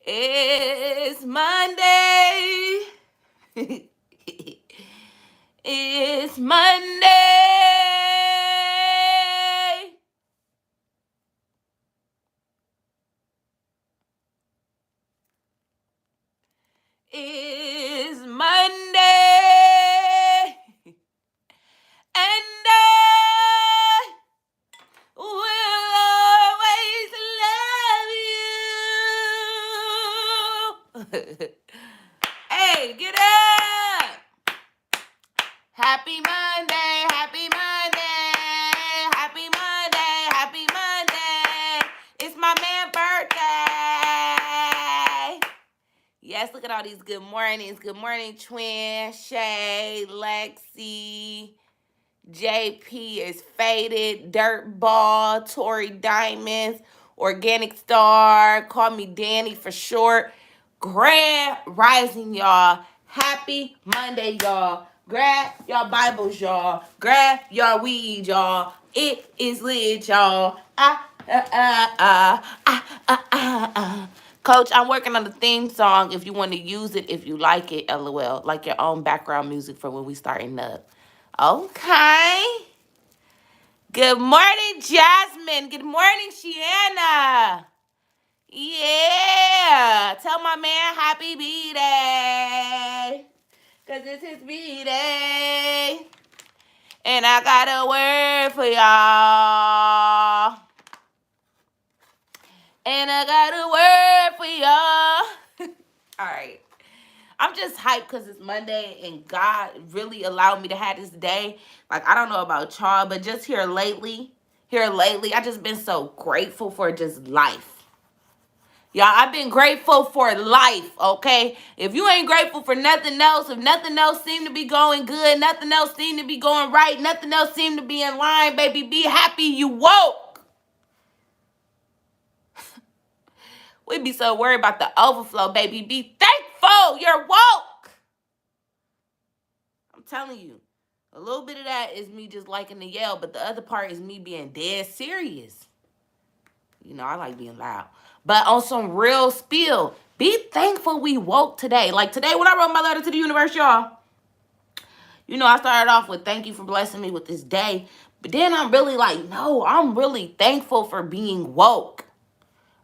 It's Monday. It's Monday. It's Monday. And I will always love you. Hey, get up. Happy Monday, happy Monday, happy Monday, happy Monday. It's my man's birthday. Yes, look at all these good mornings. Good morning, Twin, Shay, Lexi. JP is faded, Dirt Ball, Tori Diamonds, Organic Star, call me Danny for short. Grand Rising, y'all. Happy Monday, y'all. Grab y'all Bibles, y'all. Grab y'all weed, y'all. It is lit, y'all. Coach, I'm working on the theme song. If you want to use it, if you like it, LOL. Like your own background music for when we starting up. Okay. Good morning, Jasmine. Good morning, Shiana. Yeah. Tell my man happy B-Day. Because it's his B-Day. And I got a word for y'all. And I got a word for y'all. All right. I'm just hyped because it's Monday and God really allowed me to have this day. Like, I don't know about y'all, but just here lately, I just been so grateful for just life. Y'all, I've been grateful for life, okay? If you ain't grateful for nothing else, if nothing else seemed to be going good, nothing else seemed to be going right, nothing else seemed to be in line, baby, be happy you woke. We be so worried about the overflow, baby. Be thankful you're woke. I'm telling you. A little bit of that is me just liking to yell, but the other part is me being dead serious. You know, I like being loud. But on some real spill, be thankful we woke today. Like today when I wrote my letter to the universe, y'all, you know, I started off with thank you for blessing me with this day. But then I'm really like, no, I'm really thankful for being woke.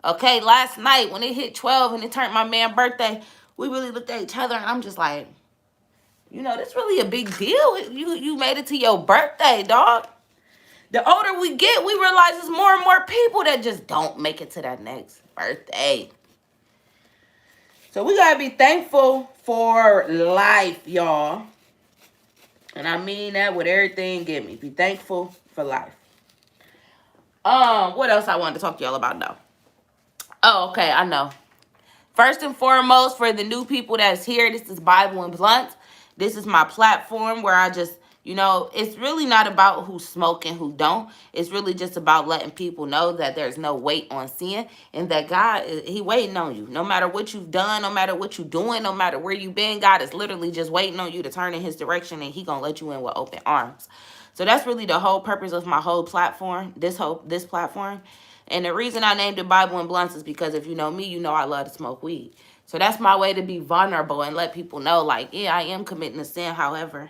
Okay, last night when it hit 12 and it turned my man's birthday, we really looked at each other and I'm just like, you know, that's really a big deal. You made it to your birthday, dog. The older we get, we realize there's more and more people that just don't make it to that next birthday. So we gotta be thankful for life, y'all. And I mean that with everything in me. Be thankful for life. What else I wanted to talk to y'all about though? Oh, okay, I know. First and foremost, for the new people that's here, this is Bible and Blunts. This is my platform where I just, you know, it's really not about who smoke and who don't. It's really just about letting people know that there's no weight on sin and that God, he waiting on you. No matter what you've done, no matter what you're doing, no matter where you've been, God is literally just waiting on you to turn in his direction and he gonna let you in with open arms. So that's really the whole purpose of my whole platform, this platform. And the reason I named it Bible and Blunts is because if you know me, you know I love to smoke weed. So that's my way to be vulnerable and let people know, like, yeah, I am committing a sin. However,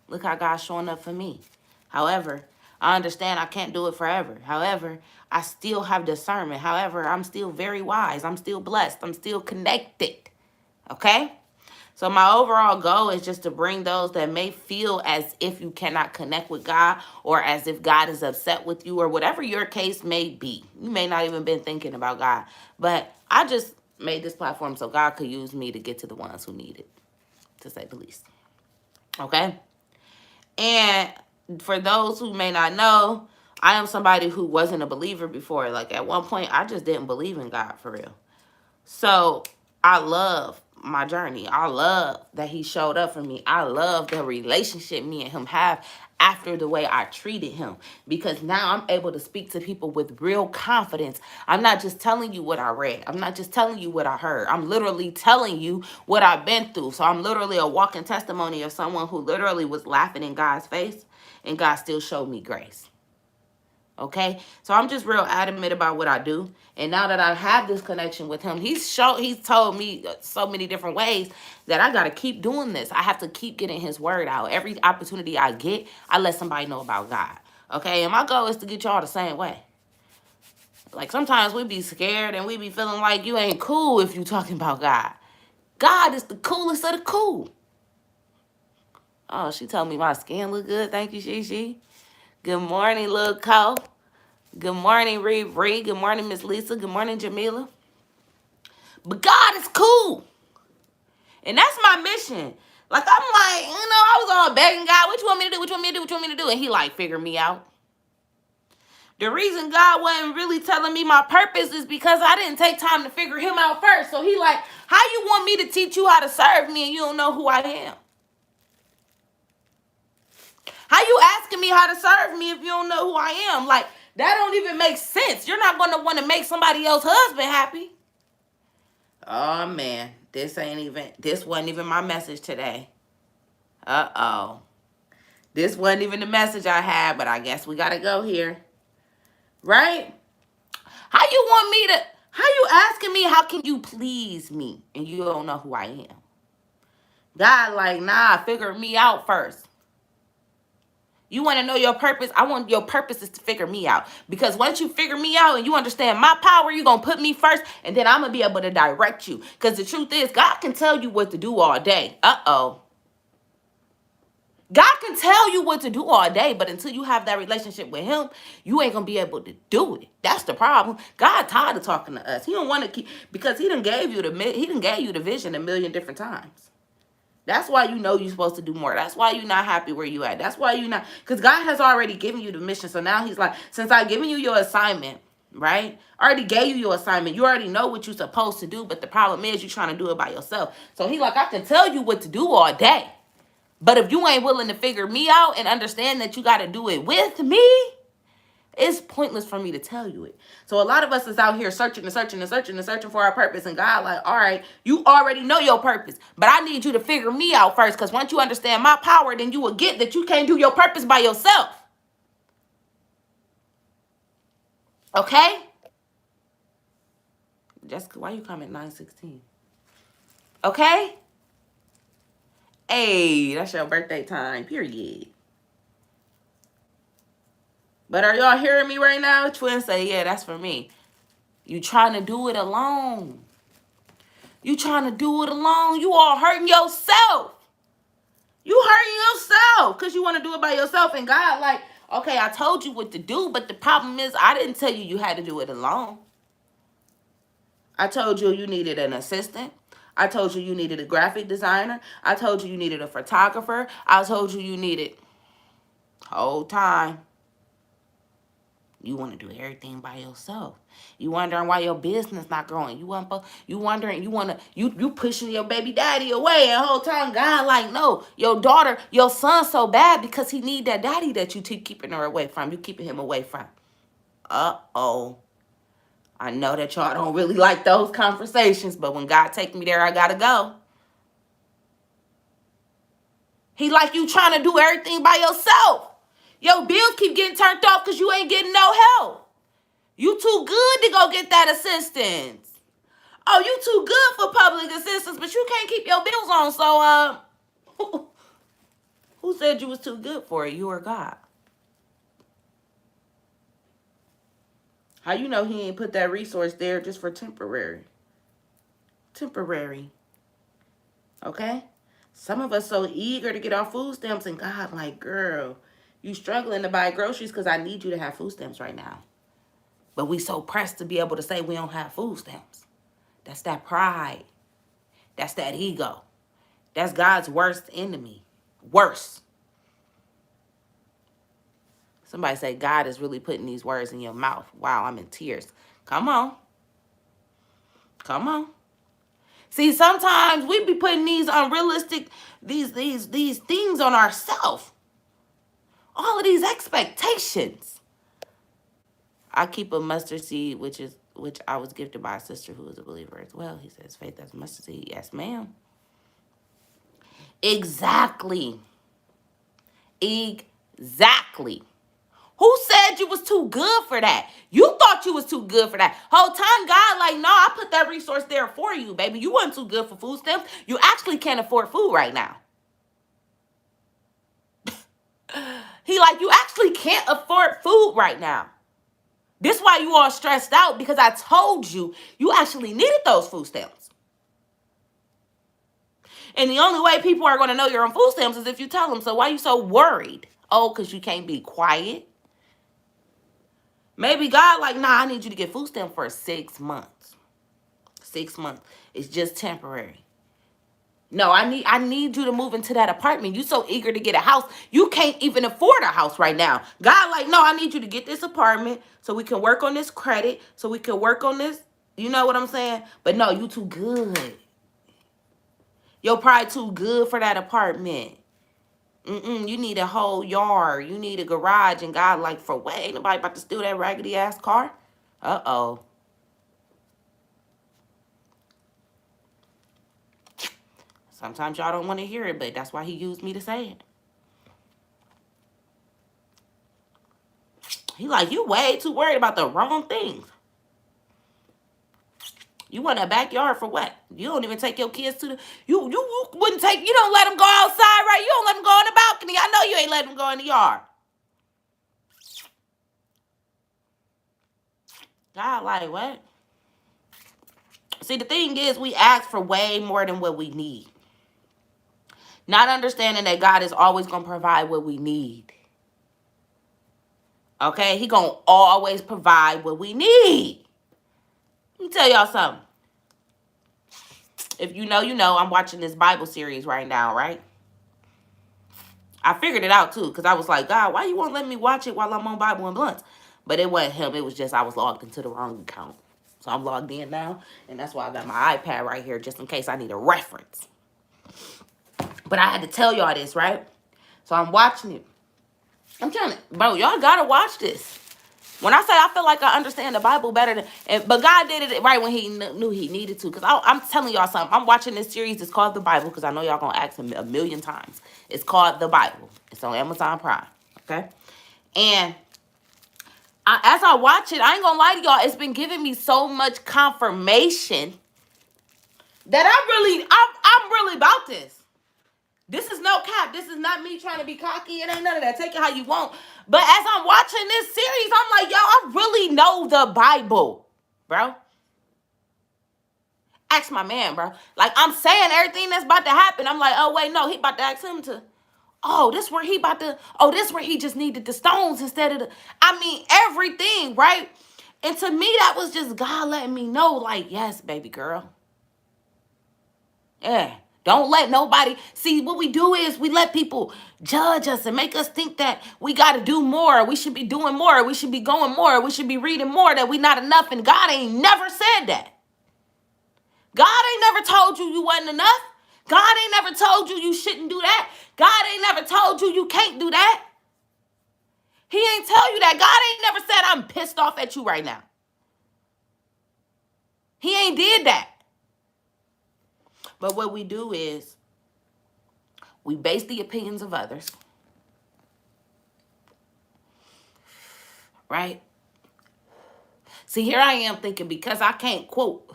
look how God's showing up for me. However, I understand I can't do it forever. However, I still have discernment. However, I'm still very wise. I'm still blessed. I'm still connected. Okay? So my overall goal is just to bring those that may feel as if you cannot connect with God or as if God is upset with you or whatever your case may be. You may not even been thinking about God. But I just made this platform so God could use me to get to the ones who need it, to say the least. Okay? And for those who may not know, I am somebody who wasn't a believer before. Like at one point, I just didn't believe in God for real. So I love my journey. I love that he showed up for me. I love the relationship me and him have after the way I treated him. Because now I'm able to speak to people with real confidence. I'm not just telling you what I read. I'm not just telling you what I heard. I'm literally telling you what I've been through. So I'm literally a walking testimony of someone who literally was laughing in God's face and God still showed me grace. Okay, so I'm just real adamant about what I do, and now that I have this connection with him, he's told me so many different ways that I got to keep doing this. I have to keep getting his word out. Every opportunity I get, I let somebody know about God. Okay, and my goal is to get y'all the same way. Like sometimes we be scared and we be feeling like you ain't cool if you talking about God. God is the coolest of the cool. Oh, she told me my skin look good. Thank you, Shishi. Good morning, Lil' Co. Good morning, Ree. Good morning, Miss Lisa. Good morning, Jamila. But God is cool. And that's my mission. Like, I'm like, I was all begging God, what you want me to do? What you want me to do? What you want me to do? And he like, figure me out. The reason God wasn't really telling me my purpose is because I didn't take time to figure him out first. So he like, how you want me to teach you how to serve me and you don't know who I am? How you asking me how to serve me if you don't know who I am? Like, that don't even make sense. You're not going to want to make somebody else's husband happy. Oh, man. This wasn't even my message today. Uh-oh. This wasn't even the message I had, but I guess we got to go here. Right? How you asking me, how can you please me? And you don't know who I am. God like, nah, figure me out first. You want to know your purpose? I want your purpose is to figure me out. Because once you figure me out and you understand my power, you're going to put me first. And then I'm going to be able to direct you. Because the truth is, God can tell you what to do all day. Uh-oh. God can tell you what to do all day, but until you have that relationship with him, you ain't going to be able to do it. That's the problem. God tired of talking to us. He don't want to keep, because he done gave you the vision a million different times. That's why you know you're supposed to do more. That's why you're not happy where you at. That's why you're not, because God has already given you the mission. So now he's like, since I've given you your assignment, right? I already gave you your assignment. You already know what you're supposed to do, but the problem is you're trying to do it by yourself. So he like, I can tell you what to do all day. But if you ain't willing to figure me out and understand that you got to do it with me, it's pointless for me to tell you it. So a lot of us is out here searching for our purpose. And God like, all right, you already know your purpose. But I need you to figure me out first. Because once you understand my power, then you will get that you can't do your purpose by yourself. Okay? Jessica, why you comment 9:16? Okay? Hey, that's your birthday time, period. But are y'all hearing me right now? Twin say, yeah, that's for me. You trying to do it alone. You trying to do it alone. You all hurting yourself. You hurting yourself because you want to do it by yourself. And God like, okay, I told you what to do, but the problem is I didn't tell you had to do it alone. I told you you needed an assistant. I told you needed a graphic designer. I told you needed a photographer. I told you needed whole time. You want to do everything by yourself. You wondering why your business not growing. You pushing your baby daddy away, and the whole time God like, no, your son so bad because he need that daddy that you keeping her away from. You keeping him away from. Uh-oh. I know that y'all don't really like those conversations, but when God take me there, I gotta go. He like, you trying to do everything by yourself. Your bills keep getting turned off because you ain't getting no help. You too good to go get that assistance. Oh, you too good for public assistance, but you can't keep your bills on. So, who said you was too good for it? You or God? How you know he ain't put that resource there just for temporary? Temporary. Okay? Some of us so eager to get our food stamps, and God like, girl, you struggling to buy groceries because I need you to have food stamps right now. But we so pressed to be able to say we don't have food stamps. That's that pride. That's that ego. That's God's worst enemy. Worse. Somebody say God is really putting these words in your mouth. Wow, I'm in tears. Come on. Come on. See, sometimes we be putting these unrealistic, these things on ourselves. All of these expectations. I keep a mustard seed, which I was gifted by a sister who is a believer as well. He says, faith as a mustard seed. Yes, ma'am. Exactly. Exactly. Who said you was too good for that? You thought you was too good for that. Whole time, God, like, no, I put that resource there for you, baby. You wasn't too good for food stamps. You actually can't afford food right now. He like, you actually can't afford food right now. This why you all stressed out, because I told you you actually needed those food stamps. And the only way people are going to know you're on food stamps is if you tell them. So why are you so worried? Oh, because you can't be quiet. Maybe God like, nah, I need you to get food stamps for 6 months. 6 months. It's just temporary. No, I need you to move into that apartment. You so eager to get a house. You can't even afford a house right now. God like, no, I need you to get this apartment so we can work on this credit, so we can work on this. You know what I'm saying? But no, you too good. You're probably too good for that apartment. You need a whole yard. You need a garage. And God like, for what? Ain't nobody about to steal that raggedy ass car? Uh-oh. Sometimes y'all don't want to hear it, but that's why he used me to say it. He like, you way too worried about the wrong things. You want a backyard for what? You don't even take your kids to the... You wouldn't take... You don't let them go outside, right? You don't let them go on the balcony. I know you ain't letting them go in the yard. God like, what? See, the thing is, we ask for way more than what we need. Not understanding that God is always going to provide what we need. Okay? He going to always provide what we need. Let me tell y'all something. If you know, you know, I'm watching this Bible series right now, right? I figured it out, too, because I was like, God, why you won't let me watch it while I'm on Bible and Blunts? But it wasn't him. It was just I was logged into the wrong account. So I'm logged in now, and that's why I got my iPad right here just in case I need a reference. But I had to tell y'all this, right? So I'm watching it. I'm trying to, bro, y'all gotta watch this. When I say I feel like I understand the Bible better than, but God did it right when he knew he needed to. Because I'm telling y'all something. I'm watching this series. It's called The Bible, because I know y'all gonna ask him a million times. It's called The Bible. It's on Amazon Prime. Okay? And as I watch it, I ain't gonna lie to y'all, it's been giving me so much confirmation that I'm really about this. This is no cap. This is not me trying to be cocky. It ain't none of that. Take it how you want. But as I'm watching this series, I'm like, yo, I really know the Bible, bro. Ask my man, bro. Like, I'm saying everything that's about to happen. I'm like, oh, wait, no. He about to ask him to, this where he about to, this where he just needed the stones instead of the, everything, right? And to me, that was just God letting me know, like, yes, baby girl. Yeah. Don't let nobody... See, what we do is we let people judge us and make us think that we got to do more. We should be doing more. We should be going more. We should be reading more, that we not enough. And God ain't never said that. God ain't never told you wasn't enough. God ain't never told you shouldn't do that. God ain't never told you can't do that. He ain't tell you that. God ain't never said, I'm pissed off at you right now. He ain't did that. But what we do is we base the opinions of others, right? See, here I am thinking, because I can't quote,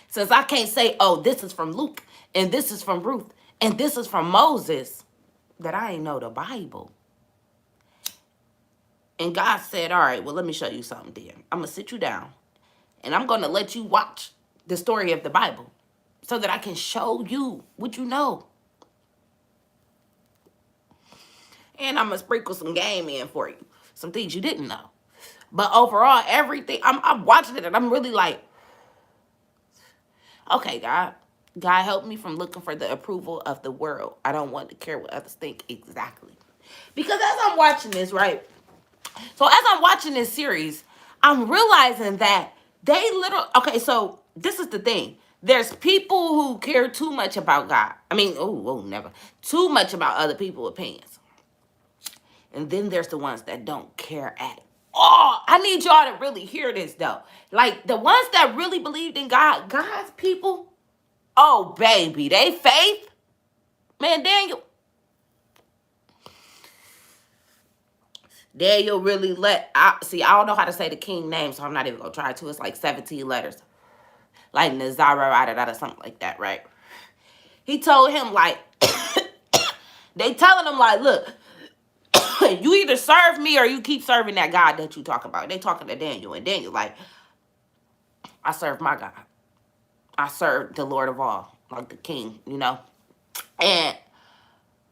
since I can't say, this is from Luke, and this is from Ruth, and this is from Moses, that I ain't know the Bible. And God said, all right, well, let me show you something, dear. I'm going to sit you down, and I'm going to let you watch the story of the Bible so that I can show you what you know. And I'm going to sprinkle some game in for you, some things you didn't know. But overall, everything, I'm watching it, and I'm really like, okay, God help me from looking for the approval of the world. I don't want to care what others think exactly. Because as I'm watching this, right? So as I'm watching this series, I'm realizing that they literally... Okay, so this is the thing. There's people who care too much about God. Never. Too much about other people's opinions. And then there's the ones that don't care at all. I need y'all to really hear this, though. Like, the ones that really believed in God, God's people, oh, baby, they faith. Man, Daniel. Daniel really I don't know how to say the king name, so I'm not even gonna try to. It's like 17 letters. Like Ny'Asia or something like that, right? He told him, like, they telling him, like, look, you either serve me or you keep serving that God that you talking about. They talking to Daniel, and Daniel, like, I serve my God. I serve the Lord of all, like the king, you know? And,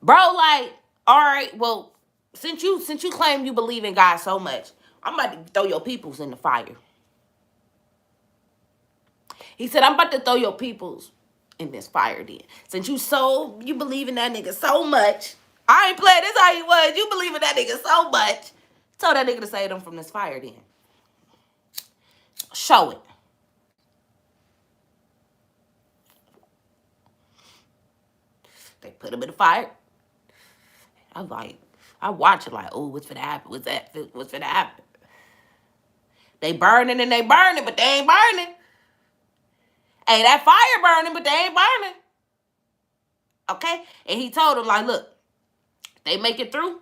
bro, like, all right, well, since you claim you believe in God so much, I'm about to throw your peoples in the fire. He said, I'm about to throw your peoples in this fire then. Since you believe in that nigga so much, I ain't playing this how he was. You believe in that nigga so much. Told that nigga to save them from this fire then. Show it. They put him in the fire. I watch it like, oh, what's finna happen? What's finna happen? They burning and they burning, but they ain't burning. Hey, that fire burning, but they ain't burning. Okay? And he told them, like, look, they make it through,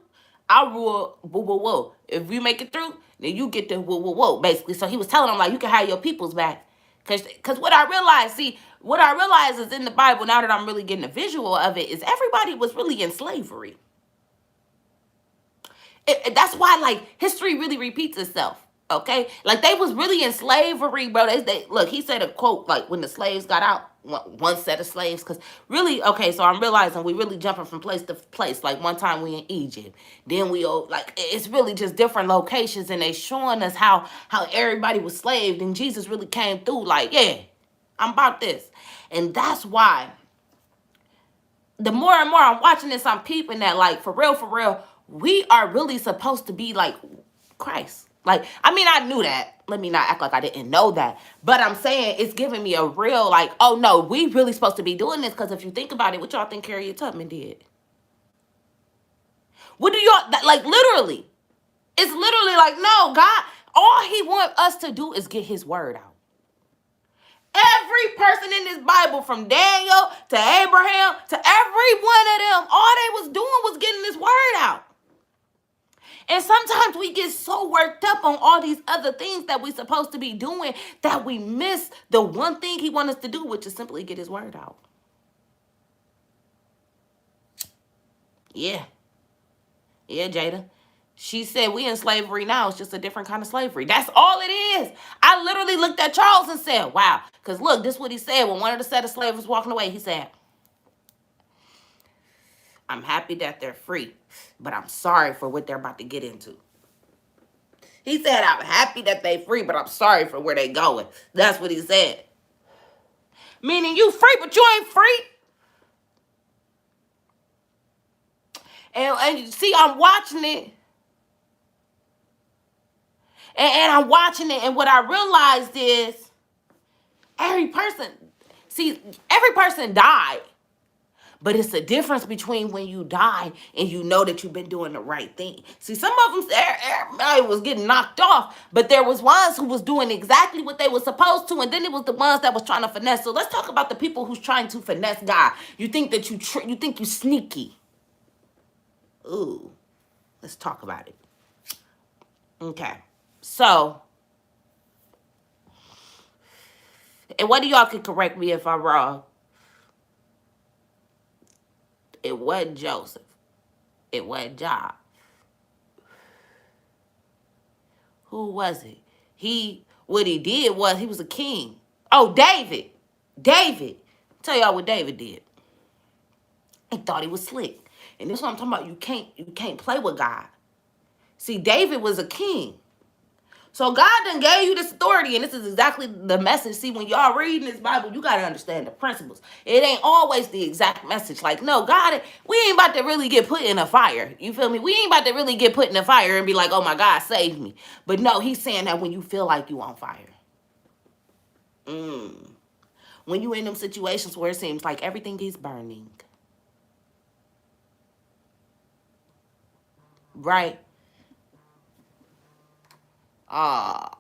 I'll rule whoa, whoa, whoa. If you make it through, then you get the whoa, whoa, whoa, basically. So he was telling them, like, you can have your peoples back. Because what I realized is in the Bible, now that I'm really getting a visual of it, is everybody was really in slavery. That's why, like, history really repeats itself. Okay, like they was really in slavery, bro. They look. He said a quote like when the slaves got out, one set of slaves. Because really, okay, so I'm realizing we really jumping from place to place. Like one time we in Egypt, then we like it's really just different locations, and they showing us how everybody was slaved, and Jesus really came through. Like, yeah, I'm about this, and that's why. The more and more I'm watching this, I'm peeping that, like, for real, we are really supposed to be like Christ. Like, I mean, I knew that. Let me not act like I didn't know that. But I'm saying it's giving me a real, like, oh, no, we really supposed to be doing this. Because if you think about it, what y'all think Harriet Tubman did? What do y'all, like, literally. It's literally like, no, God, all he want us to do is get his word out. Every person in this Bible, from Daniel to Abraham to every one of them, all they was doing was getting this word out. And sometimes we get so worked up on all these other things that we're supposed to be doing that we miss the one thing he wants us to do, which is simply get his word out. Yeah. Yeah, Jada. She said we in slavery now. It's just a different kind of slavery. That's all it is. I literally looked at Charles and said, wow. Because look, this is what he said when one of the set of slaves was walking away. He said, I'm happy that they're free, but I'm sorry for what they're about to get into. He said, I'm happy that they're free, but I'm sorry for where they're going. That's what he said. Meaning you free, but you ain't free. And you see, I'm watching it. And I'm watching it, and what I realized is every person died. But it's the difference between when you die and you know that you've been doing the right thing. See, some of them, everybody was getting knocked off, but there was ones who was doing exactly what they were supposed to, and then it was the ones that was trying to finesse. So let's talk about the people who's trying to finesse God. You think that you think you sneaky. Ooh, let's talk about it. Okay, so, and one of y'all can correct me if I'm wrong. It wasn't Joseph. It wasn't Job. Who was it? What he did was he was a king. Oh, David. David. Tell y'all what David did. He thought he was slick. And this is what I'm talking about. You can't play with God. See, David was a king. So God done gave you this authority, and this is exactly the message. See, when y'all reading this Bible, you got to understand the principles. It ain't always the exact message. Like, no, God, we ain't about to really get put in a fire. You feel me? We ain't about to really get put in a fire and be like, oh my God, save me. But no, he's saying that when you feel like you on fire. When you in them situations where it seems like everything is burning. Right? My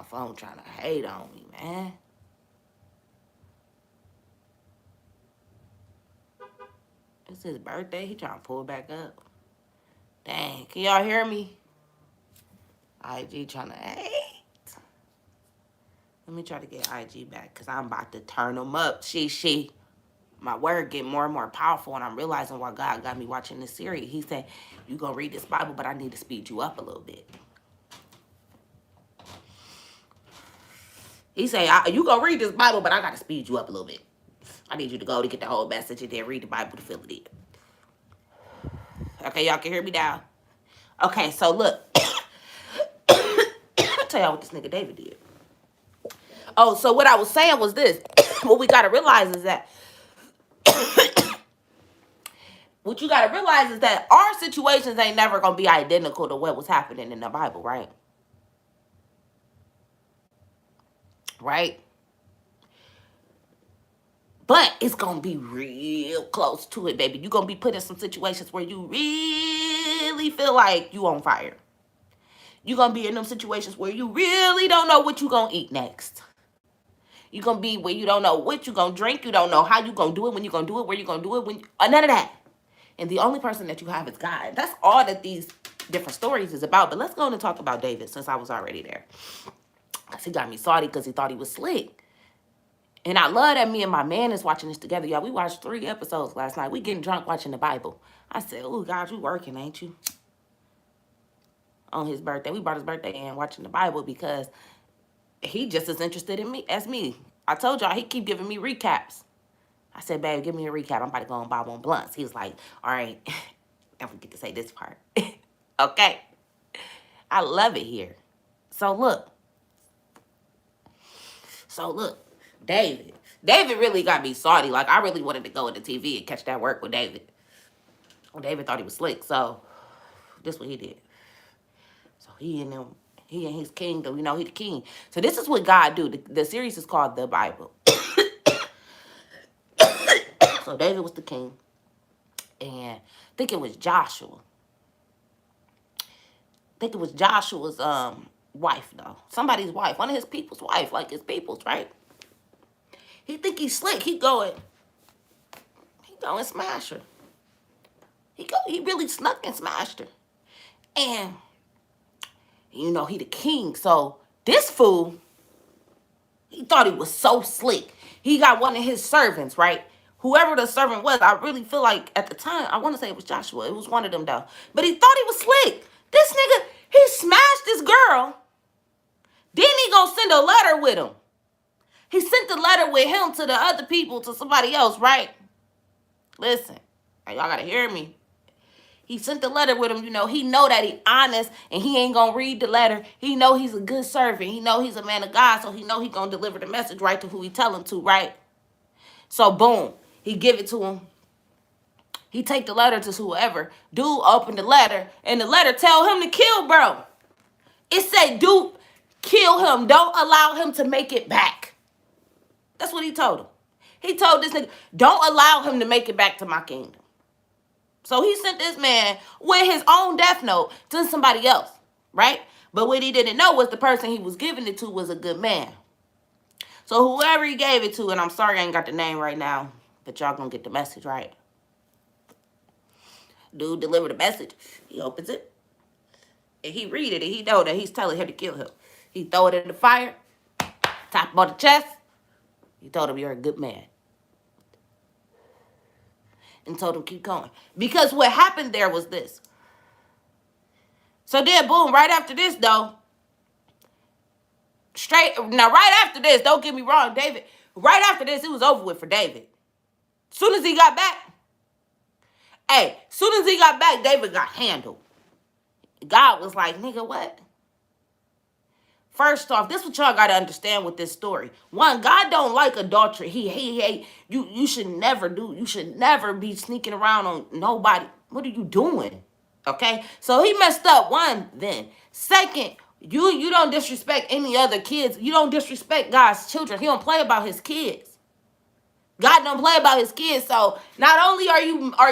phone trying to hate on me, man. It's his birthday. He trying to pull back up. Dang, can y'all hear me? IG trying to, hey. Let me try to get IG back because I'm about to turn them up. She. My word get more and more powerful, and I'm realizing why God got me watching this series. He said, you going to read this Bible, but I need to speed you up a little bit. He said, you going to read this Bible, but I got to speed you up a little bit. I need you to go to get the whole message and then read the Bible to fill it in. Okay, y'all can hear me now? Okay, so look. I'll tell y'all what this nigga David did. Oh, so what I was saying was this. What we got to realize is that what you got to realize is that our situations ain't never going to be identical to what was happening in the Bible, right? Right? But it's going to be real close to it, baby. You're going to be put in some situations where you really feel like you on fire. You're going to be in them situations where you really don't know what you're going to eat next. You're going to be where you don't know what you're going to drink. You don't know how you're going to do it, when you're going to do it, where you're going to do it, none of that. And the only person that you have is God. That's all that these different stories is about. But let's go on and talk about David since I was already there. Because he got me salty because he thought he was slick. And I love that me and my man is watching this together, y'all. We watched 3 episodes last night. We getting drunk watching the Bible. I said, oh, God, you working, ain't you? On his birthday. We brought his birthday in watching the Bible because he just as interested in me as me. I told y'all he keep giving me recaps. I said, babe, give me a recap. I'm about to go and buy 1 blunts. He was like, all right, don't forget to say this part. Okay. I love it here. So look, David really got me salty. Like, I really wanted to go into TV and catch that work with David. Well, David thought he was slick, so this is what he did. So he and his kingdom, he the king. So this is what God do. The series is called The Bible. So David was the king, and I think it was Joshua. I think it was Joshua's wife, though. Somebody's wife, one of his people's wife, like his people's, right? He think he's slick. He go and smash her. He really snuck and smashed her. And, he the king. So this fool, he thought he was so slick. He got one of his servants, right? Whoever the servant was, I really feel like at the time, I want to say it was Joshua. It was one of them, though. But he thought he was slick. This nigga, he smashed this girl. Then he gonna send a letter with him. He sent the letter with him to the other people, to somebody else, right? Listen, y'all gotta hear me. He sent the letter with him, he know that he honest and he ain't gonna read the letter. He know he's a good servant. He know he's a man of God, so he know he gonna deliver the message right to who he tell him to, right? So boom, he give it to him. He take the letter to whoever. Dude opened the letter, and the letter tell him to kill bro. It say, dude, kill him. Don't allow him to make it back. That's what he told him. He told this nigga, don't allow him to make it back to my kingdom. So he sent this man with his own death note to somebody else, right? But what he didn't know was the person he was giving it to was a good man. So whoever he gave it to, and I'm sorry I ain't got the name right now, but y'all gonna get the message, right? Dude delivered the message. He opens it. And he read it, and he know that he's telling him to kill him. He throw it in the fire, tap him on the chest. He told him, you're a good man. And told him, keep going. Because what happened there was this. So then, boom, right after this, though, right after this, don't get me wrong, David, right after this, it was over with for David. Soon as he got back, David got handled. God was like, nigga, what? First off, this is what y'all got to understand with this story. One, God don't like adultery. You should never do. You should never be sneaking around on nobody. What are you doing? Okay? So he messed up, one, then. Second, you don't disrespect any other kids. You don't disrespect God's children. He don't play about his kids. God don't play about his kids. So not only are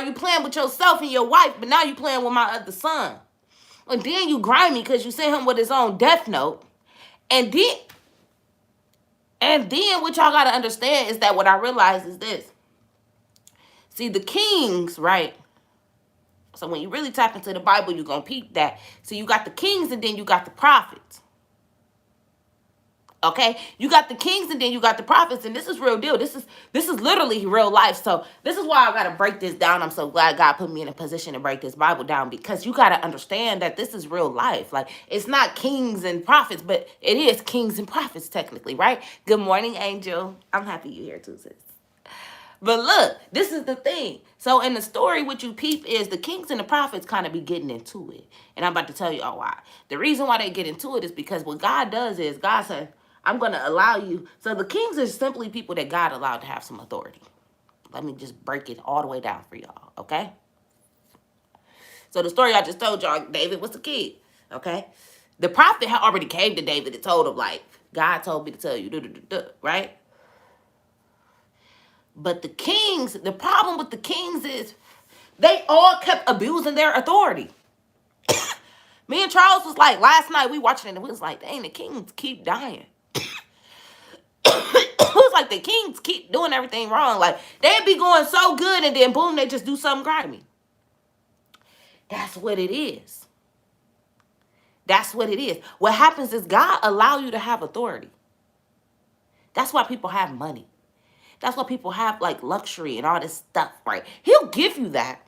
you playing with yourself and your wife, but now you playing with my other son. And then you grimy because you sent him with his own death note. And then what y'all got to understand is that what I realize is this. See, the kings, right? So when you really tap into the Bible, you're going to peep that. So you got the kings and then you got the prophets. Okay, you got the kings and then you got the prophets, and this is real deal. This is literally real life. So this is why I gotta break this down. I'm so glad God put me in a position to break this Bible down, because you gotta understand that this is real life. Like, it's not kings and prophets, but it is kings and prophets technically, right? Good morning, Angel. I'm happy you're here too, sis. But look, this is the thing. So in the story, what you peep is the kings and the prophets kind of be getting into it. And I'm about to tell you all why. The reason why they get into it is because what God does is God said, I'm going to allow you. So the kings are simply people that God allowed to have some authority. Let me just break it all the way down for y'all, okay? So the story I just told y'all, David was the king, okay? The prophet had already came to David and told him, like, God told me to tell you, right? But the kings, the problem with the kings is they all kept abusing their authority. Me and Charles was like, last night we watching it and we was like, dang, the kings keep dying. It was like the kings keep doing everything wrong. Like, they'd be going so good and then boom, they just do something grimy. That's what it is. That's what it is. What happens is God allow you to have authority. That's why people have money. That's why people have like luxury and all this stuff, right? He'll give you that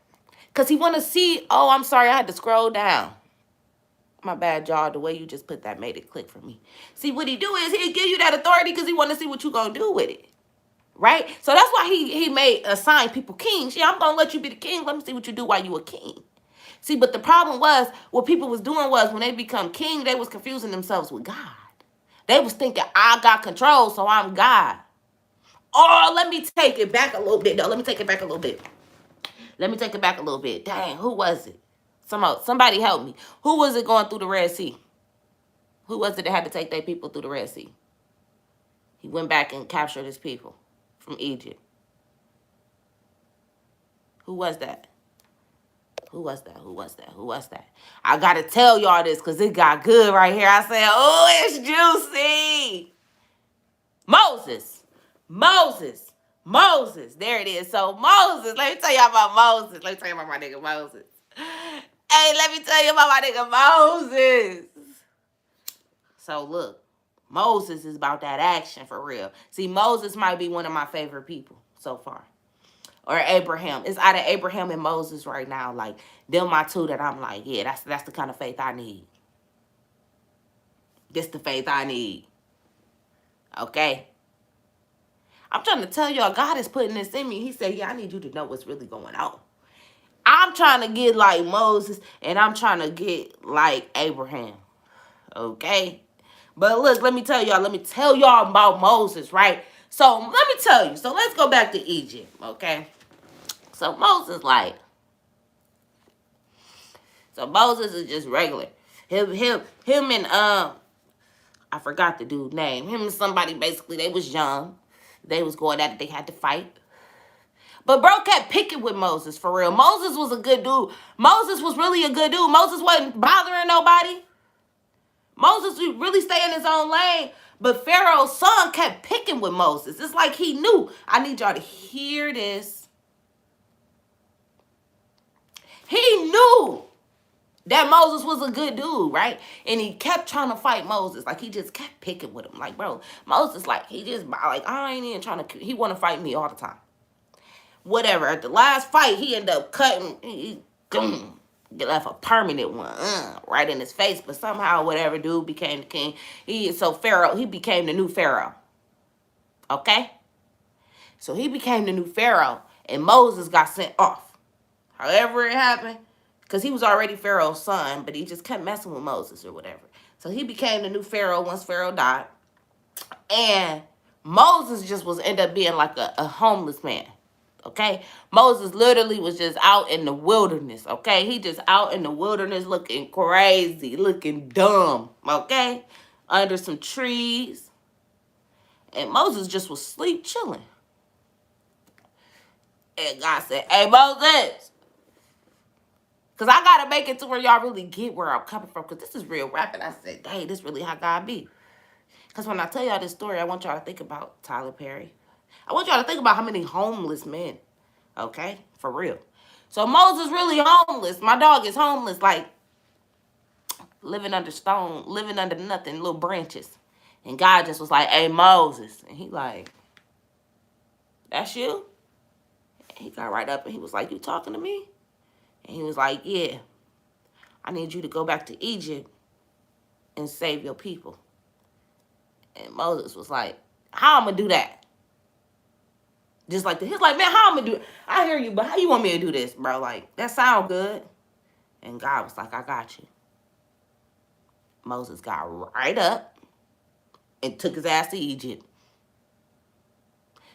because he want to see, oh, I'm sorry, I had to scroll down. My bad, y'all. The way you just put that made it click for me. See, what he do is he'll give you that authority because he want to see what you going to do with it. Right? So that's why he made assign people kings. Yeah, I'm going to let you be the king. Let me see what you do while you a king. See, but the problem was what people was doing was when they become king, they was confusing themselves with God. They was thinking, I got control, so I'm God. Oh, let me take it back a little bit. No, let me take it back a little bit. Let me take it back a little bit. Dang, who was it? Somebody help me. Who was it going through the Red Sea? Who was it that had to take their people through the Red Sea? He went back and captured his people from Egypt. Who was that? Who was that? Who was that? Who was that? I got to tell y'all this because it got good right here. I said, oh, it's juicy. Moses. Moses. Moses. There it is. So Moses. Let me tell y'all about Moses. Let me tell you about my nigga Moses. Hey, let me tell you about my nigga Moses. So look, Moses is about that action for real. See, Moses might be one of my favorite people so far. Or Abraham. It's out of Abraham and Moses right now. Like, them my two that I'm like, yeah, that's the kind of faith I need. This the faith I need. Okay? I'm trying to tell y'all, God is putting this in me. He said, yeah, I need you to know what's really going on. I'm trying to get like Moses, and I'm trying to get like Abraham. Okay? But look, let me tell y'all about Moses, right? So let me tell you. So let's go back to Egypt, okay? So Moses is just regular. Him and I forgot the dude's name. Him and somebody, basically, they was young. They was going at it. They had to fight. But bro kept picking with Moses, for real. Moses was a good dude. Moses was really a good dude. Moses wasn't bothering nobody. Moses would really stay in his own lane. But Pharaoh's son kept picking with Moses. It's like he knew. I need y'all to hear this. He knew that Moses was a good dude, right? And he kept trying to fight Moses. Like, he just kept picking with him. Like, bro, Moses, like, he just, like, I ain't even trying to, he want to fight me all the time. Whatever. At the last fight, he ended up cutting, he left a permanent one right in his face. But somehow, whatever, dude became the king. Pharaoh, he became the new Pharaoh. Okay? So he became the new Pharaoh, and Moses got sent off. However it happened, because he was already Pharaoh's son, but he just kept messing with Moses or whatever. So he became the new Pharaoh once Pharaoh died. And Moses just ended up being like a homeless man. Okay? Moses literally was just out in the wilderness. Okay? He just out in the wilderness looking crazy, looking dumb. Okay? Under some trees. And Moses just was sleep chilling. And God said, hey, Moses. Because I got to make it to where y'all really get where I'm coming from. Because this is real rap. And I said, dang, this really how God be. Because when I tell y'all this story, I want y'all to think about Tyler Perry. I want y'all to think about how many homeless men Okay? For real. So Moses really homeless. My dog is homeless, like living under stone, living under nothing, little branches. And God just was like, hey, Moses. And he like, that's you? And he got right up and he was like, you talking to me? And he was like, yeah. I need you to go back to Egypt and save your people. And Moses was like, how I'm going to do that? Just like that. He's like, man, how I'm going to do it? I hear you, but how you want me to do this, bro? Like, that sound good. And God was like, I got you. Moses got right up and took his ass to Egypt.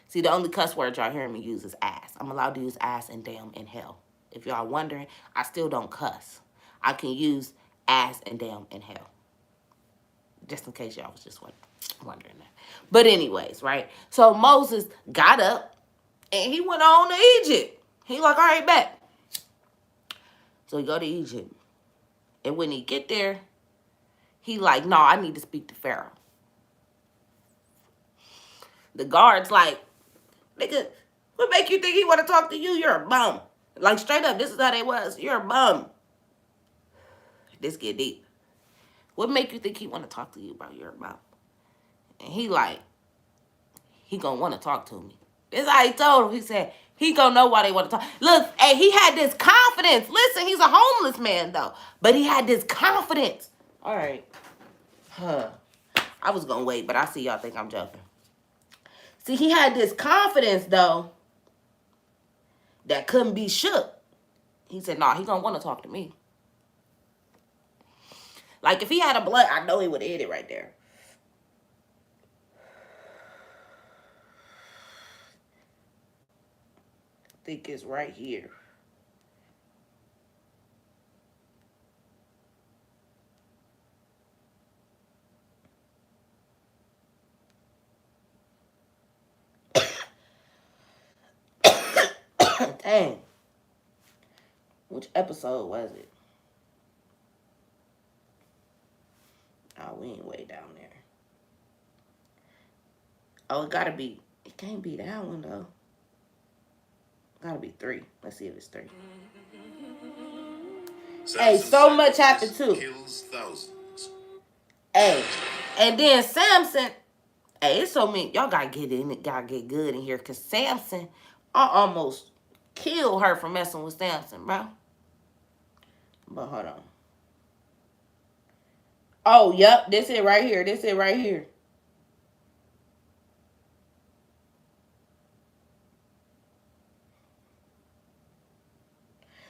See, the only cuss word y'all hearing me use is ass. I'm allowed to use ass and damn and hell. If y'all wondering, I still don't cuss. I can use ass and damn and hell. Just in case y'all was just wondering that. But anyways, right? So Moses got up and he went on to Egypt. He like, all right, bet. So he go to Egypt. And when he get there, he like, no, I need to speak to Pharaoh. The guard's like, nigga, what make you think he want to talk to you? You're a bum. Like, straight up, this is how they was. You're a bum. This get deep. What make you think he want to talk to you, bro? You're a bum. And he like, he gonna want to talk to me. This is how he told him. He said, he gonna know why they want to talk. Look, hey, he had this confidence. Listen, he's a homeless man, though. But he had this confidence. All right. I was gonna wait, but I see y'all think I'm joking. See, he had this confidence, though, that couldn't be shook. He said, nah, he gonna want to talk to me. Like, if he had a blood, I know he would have hit it right there. I think it's right here. Dang. Which episode was it? Oh, we ain't way down there. Oh, it can't be that one, though. Gotta be 3. Let's see if it's 3. Hey, so much happened too. Hey, and then Samson. Hey, it's so many. Y'all gotta get in it. Gotta get good in here. Because Samson, I almost killed her for messing with Samson, bro. But hold on. Oh, yep. This it right here. This it right here.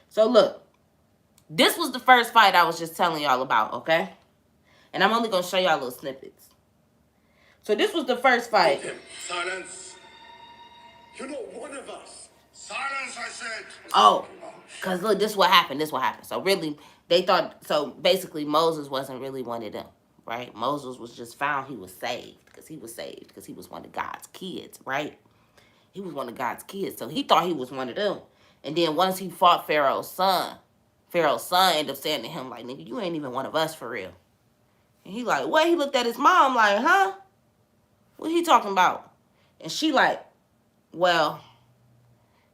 So look. This was the first fight I was just telling y'all about, okay? And I'm only going to show y'all little snippets. So this was the first fight. Silence. You're not one of us. Silence, I said. Oh, because look, this is what happened. This is what happened. So really, they thought, so basically Moses wasn't really one of them, right? Moses was just found he was saved because he was one of God's kids, right? He was one of God's kids. So he thought he was one of them. And then once he fought Pharaoh's son ended up saying to him, like, nigga, you ain't even one of us for real. And he like, what? He looked at his mom like, huh? What he talking about? And she like, well,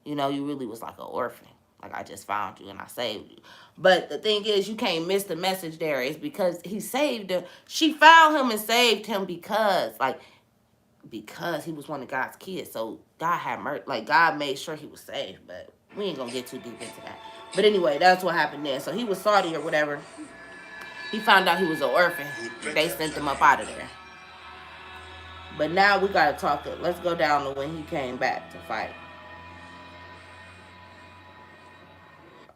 you know, you really was like an orphan. Like, I just found you and I saved you. But the thing is, you can't miss the message there. It's because he saved her. She found him and saved him because he was one of God's kids. So God had mercy. Like, God made sure he was saved. But we ain't gonna get too deep into that. But anyway, that's what happened there. So he was Saudi or whatever. He found out he was an orphan. They sent him up out of there. But now we gotta talk to. Let's go down to when he came back to fight.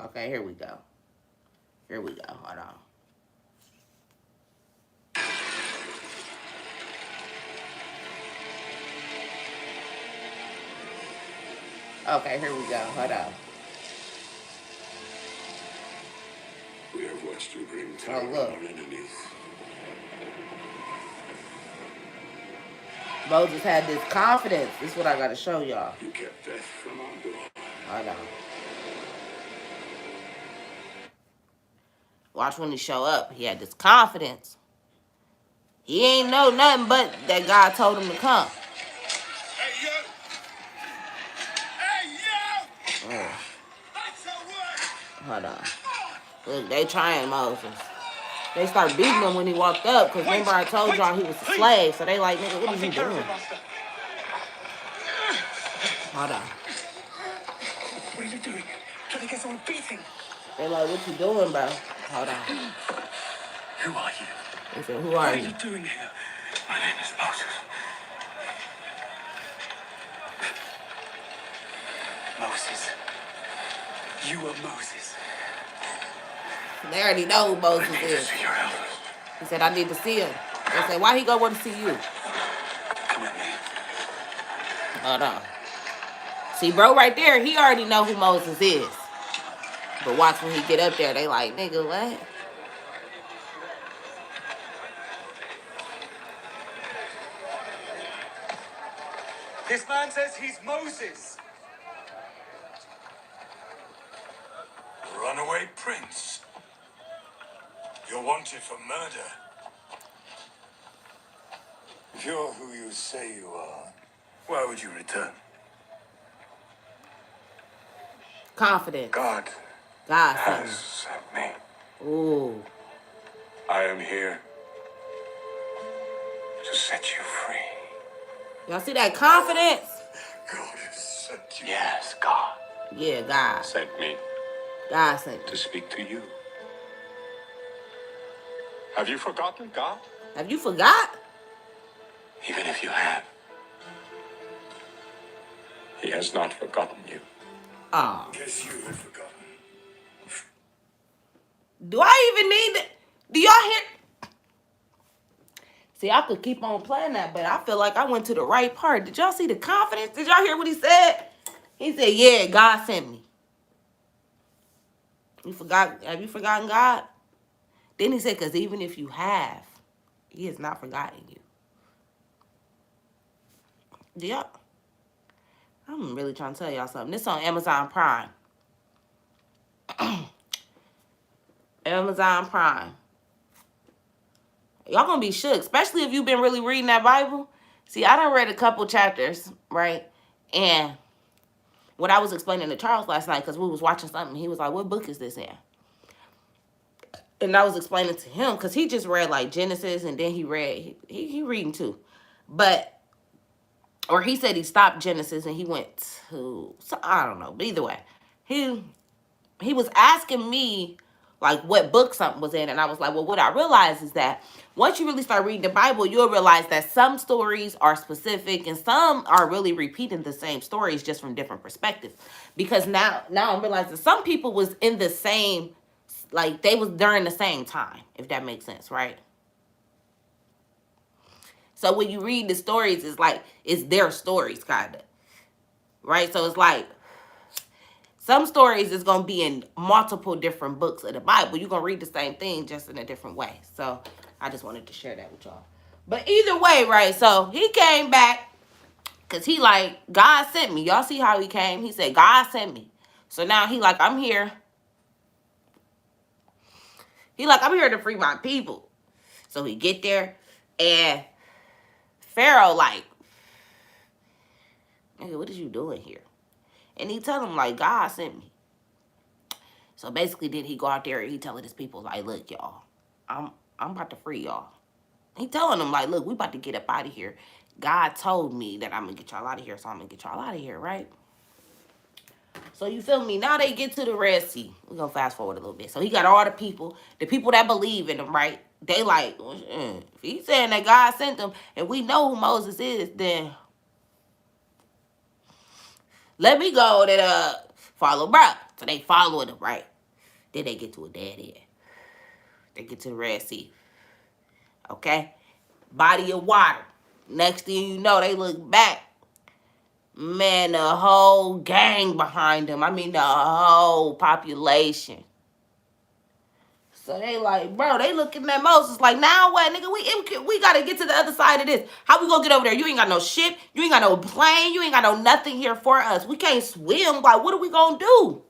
Okay, here we go. Here we go. Hold on. Okay, here we go. Hold on. We have watched you bring terror on our enemies. Moses had this confidence. This is what I gotta show y'all. You kept death from our door. Hold on. Watch when he show up. He had this confidence. He ain't know nothing but that God told him to come. Hey, yo! Hey, yo! Hold on. Look, they trying Moses. They start beating him when he walked up, because remember I told y'all he was a slave, so they like, nigga, what is he doing? Hold on. What are you doing? Trying to get someone beating. They like, what you doing, bro? Hold on. Who are you? They said, who What are are you? you doing here? My name is Moses. Moses. You are Moses. They already know who Moses I need to is. see your elders. He said, I need to see him. They said, why he gonna want to see you? Come with me. Hold on. See, bro, right there, he already know who Moses is. But watch when he get up there, they like, nigga, what? This man says he's Moses. Runaway prince. You're wanted for murder. If you're who you say you are, why would you return? Confidence. God God has sent sent me. me. Ooh. I am here to set you free. Y'all see that confidence? God has sent you. Yes, God Yeah, God. Sent me God sent to me. speak to you. Have you forgotten God? Have you forgot? Even if you have, He has not forgotten you. Oh. Guess you have forgotten. Do I even need it? Do y'all hear? See, I could keep on playing that, but I feel like I went to the right part. Did y'all see the confidence? Did y'all hear what he said? He said, yeah, God sent me. You forgot? Have you forgotten God? Then he said, because even if you have, he has not forgotten you. Yeah. I'm really trying to tell y'all something. This on Amazon Prime. Amazon Prime. Y'all gonna be shook, especially if you've been really reading that Bible. See, I done read a couple chapters, right? And what I was explaining to Charles last night, because we was watching something, he was like, what book is this in? And I was explaining to him, because he just read like Genesis, and then he read, he reading too. But, or he said he stopped Genesis and he went to, so I don't know, but either way, he was asking me like what book something was in, and I was like, well, what I realized is that once you really start reading the Bible, you'll realize that some stories are specific and some are really repeating the same stories just from different perspectives. Because now I'm realizing some people was in the same, like they was during the same time, if that makes sense, right? So when you read the stories, it's like it's their stories, kind of, right? So it's like some stories is going to be in multiple different books of the Bible. You're going to read the same thing just in a different way. So I just wanted to share that with y'all. But either way, right? So he came back because he like, God sent me. Y'all see how he came? He said, God sent me. So now he like, I'm here. He like, I'm here to free my people. So he get there and Pharaoh like, nigga, what is you doing here? And he tell him like, God sent me. So basically, then he go out there and he telling his people like, look, y'all, I'm about to free y'all. He telling them like, look, we about to get up out of here. God told me that I'm gonna get y'all out of here, so I'm gonna get y'all out of here, right? So you feel me? Now they get to the Red Sea. We're gonna fast forward a little bit. So he got all the people that believe in him, right? They like, if he's saying that God sent them, and we know who Moses is, then let me go and follow bro. So they following him, right? Then they get to a dead end. They get to the Red Sea. Okay? Body of water. Next thing you know, they look back. Man, the whole gang behind them. I mean, the whole population. So they like, bro, they looking at Moses like, now what, nigga? We got to get to the other side of this. How we gonna get over there? You ain't got no ship. You ain't got no plane. You ain't got no nothing here for us. We can't swim. Like, what are we gonna do?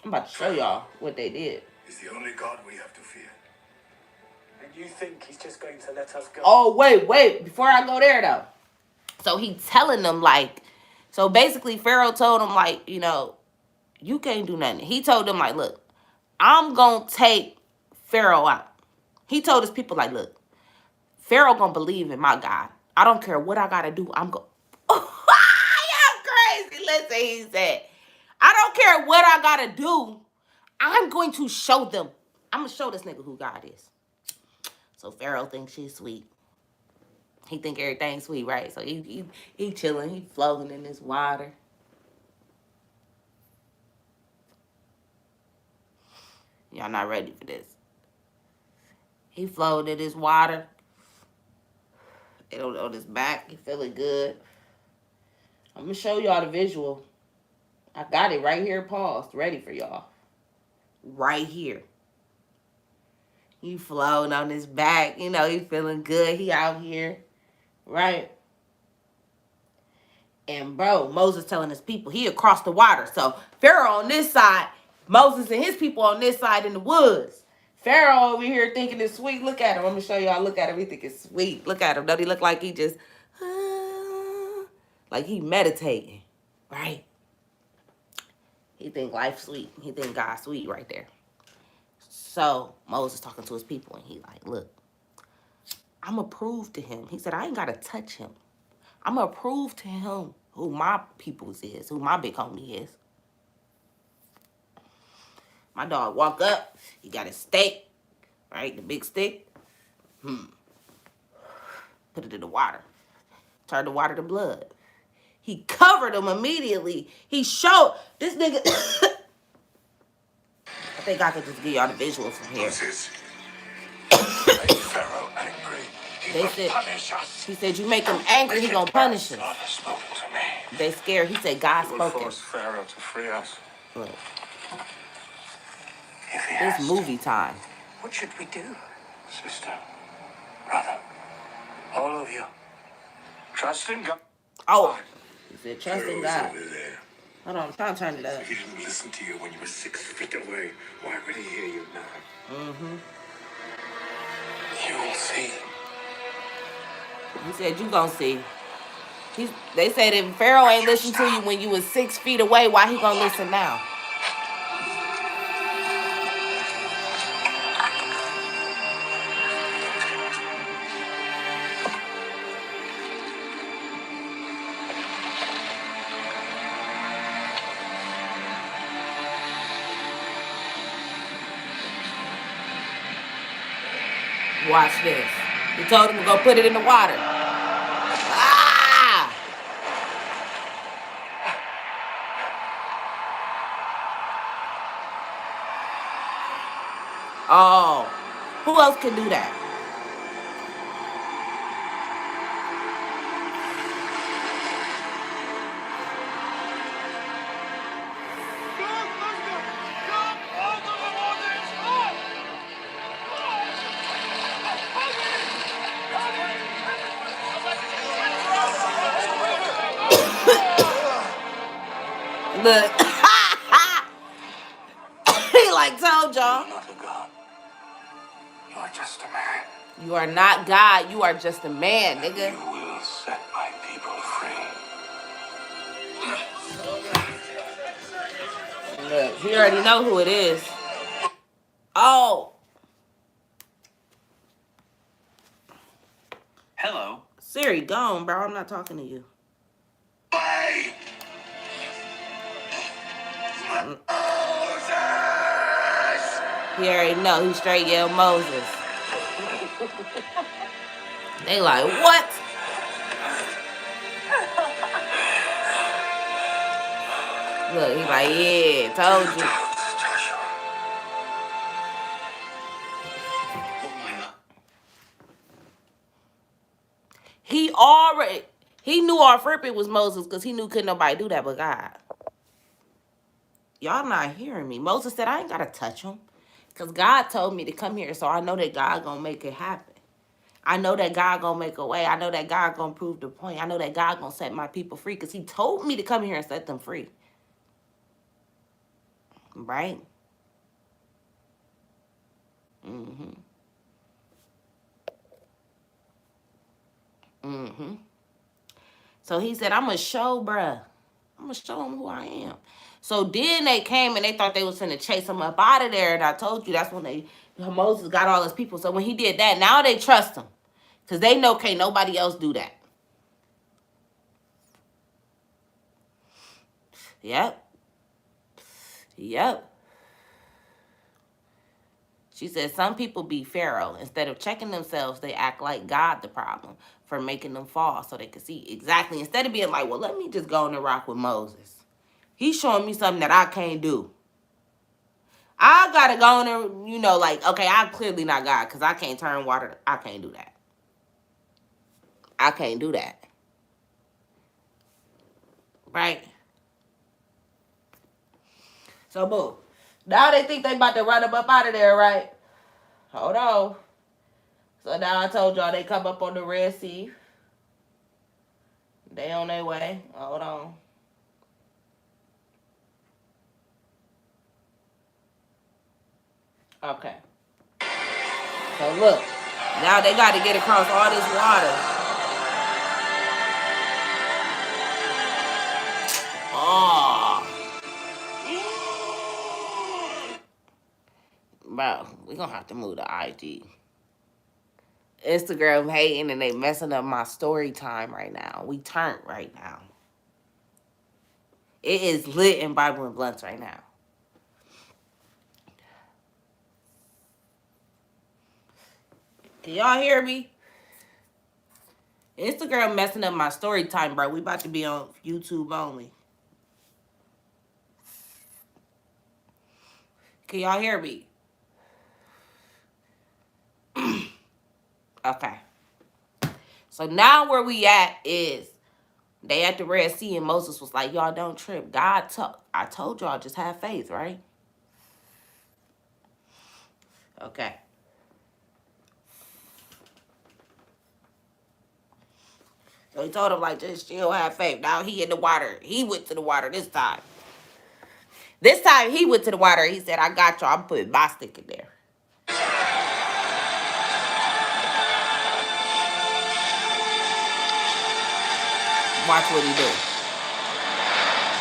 I'm about to show y'all what they did. He's the only God we have to fear. And you think he's just going to let us go? Oh, wait. Before I go there, though. So he telling them, like, So basically, Pharaoh told him, like, you know, you can't do nothing. He told them, like, look, I'm going to take Pharaoh out. He told his people, like, look, Pharaoh going to believe in my God. I don't care what I got to do. I'm going to... Y'all crazy. Listen, he said, I don't care what I got to do. I'm going to show them. I'm going to show this nigga who God is. So Pharaoh thinks she's sweet. He think everything's sweet, right? So he chilling. He floating in this water. Y'all not ready for this. He floated in his water. It on his back. He feeling good. I'm going to show y'all the visual. I got it right here paused. Ready for y'all. Right here. He floating on his back. You know, he feeling good. He out here. Right? And bro, Moses telling his people, he across the water. So Pharaoh on this side, Moses and his people on this side in the woods. Pharaoh over here thinking it's sweet. Look at him. I'm going to show y'all. Look at him. He think it's sweet. Look at him. Don't he look like he just, like he meditating, right? He think life sweet. He think God sweet right there. So Moses talking to his people and he like, look, I'm going to prove to him. He said, I ain't got to touch him. I'm going to prove to him who my peoples is, who my big homie is. My dog walk up. He got his steak, right? The big stick. Put it in the water. Turned the water to blood. He covered him immediately. He showed this nigga. I think I could just give y'all the visual from here. Moses, make Pharaoh angry. They said, he said, you make him angry, he gonna punish us. God has spoken to me. They scared. He said, God We'll spoken. force Pharaoh to free us. Look, If he it's has movie time. what should we do? Sister, brother, all of you, trust in God. Oh, he said, trust in Pharaoh's God. over there. Hold on, I'm trying to turn it up. He didn't listen to you when you were 6 feet away. Why would he hear you now? You will see. He said, you gonna see. They said if Pharaoh ain't listen to you when you was 6 feet away, why he gonna listen now? Watch this. He told him to go put it in the water. Ah! Oh, who else can do that? Look. He like told y'all. You're not a god. You are just a man. You are not God. You are just a man, nigga. You will set my people free. Look, he already know who it is. Oh. Hello. Siri, gone, bro. I'm not talking to you. Hey! He already know. He straight yell Moses. They like, what? Look, he like, yeah, told you. He knew our frippin' was Moses because he knew couldn't nobody do that but God. Y'all not hearing me. Moses said, I ain't got to touch him because God told me to come here, so I know that God going to make it happen. I know that God going to make a way. I know that God going to prove the point. I know that God going to set my people free because he told me to come here and set them free. Right? Mm-hmm. Mm-hmm. So he said, I'm going to show bruh I'm going to show them who I am. So then they came and they thought they was going to chase him up out of there. And I told you that's when Moses got all his people. So when he did that, now they trust him. Because they know can't nobody else do that. Yep. Yep. She said some people be Pharaoh. Instead of checking themselves, they act like God the problem for making them fall so they could see exactly. Instead of being like, well, let me just go on the rock with Moses. He's showing me something that I can't do. I got to go on there, like, okay, I'm clearly not God because I can't turn water. I can't do that. I can't do that. Right? So, boom. Now they think they about to run him up out of there, right? Hold on. So now I told y'all they come up on the Red Sea. They on their way. Hold on. Okay. So look. Now they got to get across all this water. Oh. Bro, we going to have to move to IG. Instagram hating and they messing up my story time right now. We turned right now. It is lit in Bible and Blunts right now. Can y'all hear me? Instagram messing up my story time, bro. We about to be on YouTube only. Can y'all hear me? Okay. So now where we at is they at the Red Sea and Moses was like, y'all don't trip. I told y'all just have faith, right? Okay. So he told him like, just still have faith. Now he in the water. He went to the water this time. This time he went to the water. He said, I got y'all. I'm putting my stick in there. Watch what he do.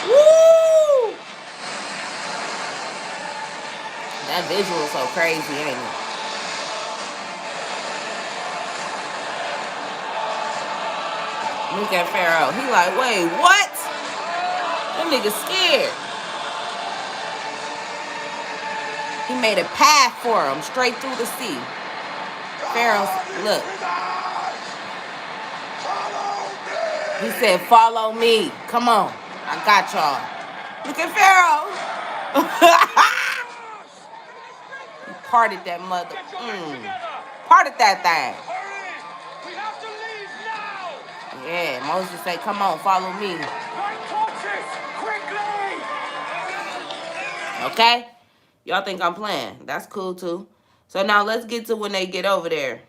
Woo! That visual is so crazy, ain't it? Look at Pharaoh. He like, wait, what? That nigga scared. He made a path for him straight through the sea. Pharaoh, look. He said, follow me. Come on. I got y'all. Look at Pharaoh. He parted that mother. Parted that thing. Yeah, Moses said, come on, follow me. Okay? Y'all think I'm playing. That's cool, too. So now let's get to when they get over there.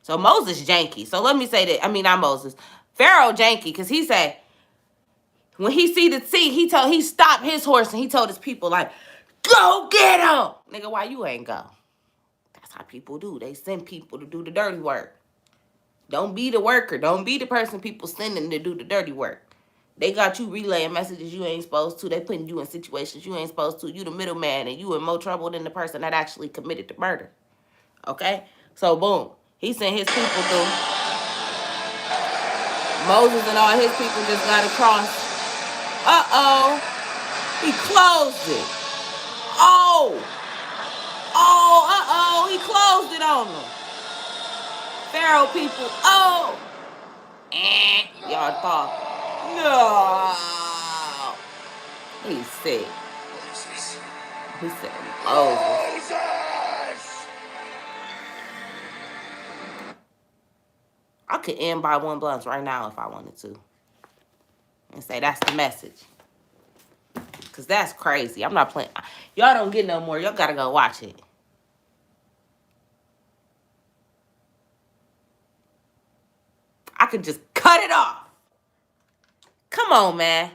So Moses janky. So let me say that. I mean, not Moses. Pharaoh janky, because he said, when he see the sea, he stopped his horse and he told his people, like, go get him. Nigga, why you ain't go? That's how people do. They send people to do the dirty work. Don't be the worker. Don't be the person people sending to do the dirty work. They got you relaying messages you ain't supposed to. They putting you in situations you ain't supposed to. You the middleman and you in more trouble than the person that actually committed the murder. Okay? So, boom. He sent his people through. Moses and all his people just got across. Uh-oh. He closed it. Oh. Oh, uh-oh. He closed it on them. Pharaoh people. Oh. Y'all thought. No. He's sick. He said, Moses. I could end by one blunts right now if I wanted to. And say that's the message. Because that's crazy. I'm not playing. Y'all don't get no more. Y'all got to go watch it. I could just cut it off. Come on, man.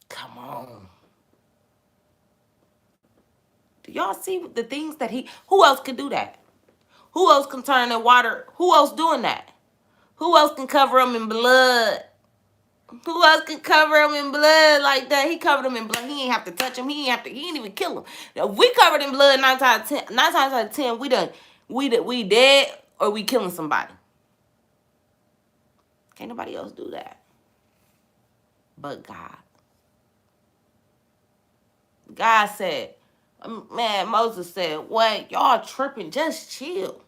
Come on. y'all see the things that who else can do that? Who else can turn the water? Who else doing that? Who else can cover them in blood? Who else can cover him in blood like that? He covered him in blood. He ain't have to touch him. He ain't even kill him. If we covered in blood 9 times out of 10, we dead or we killing somebody. Can't nobody else do that but God. God said, man, Moses said, what? Y'all tripping. Just chill.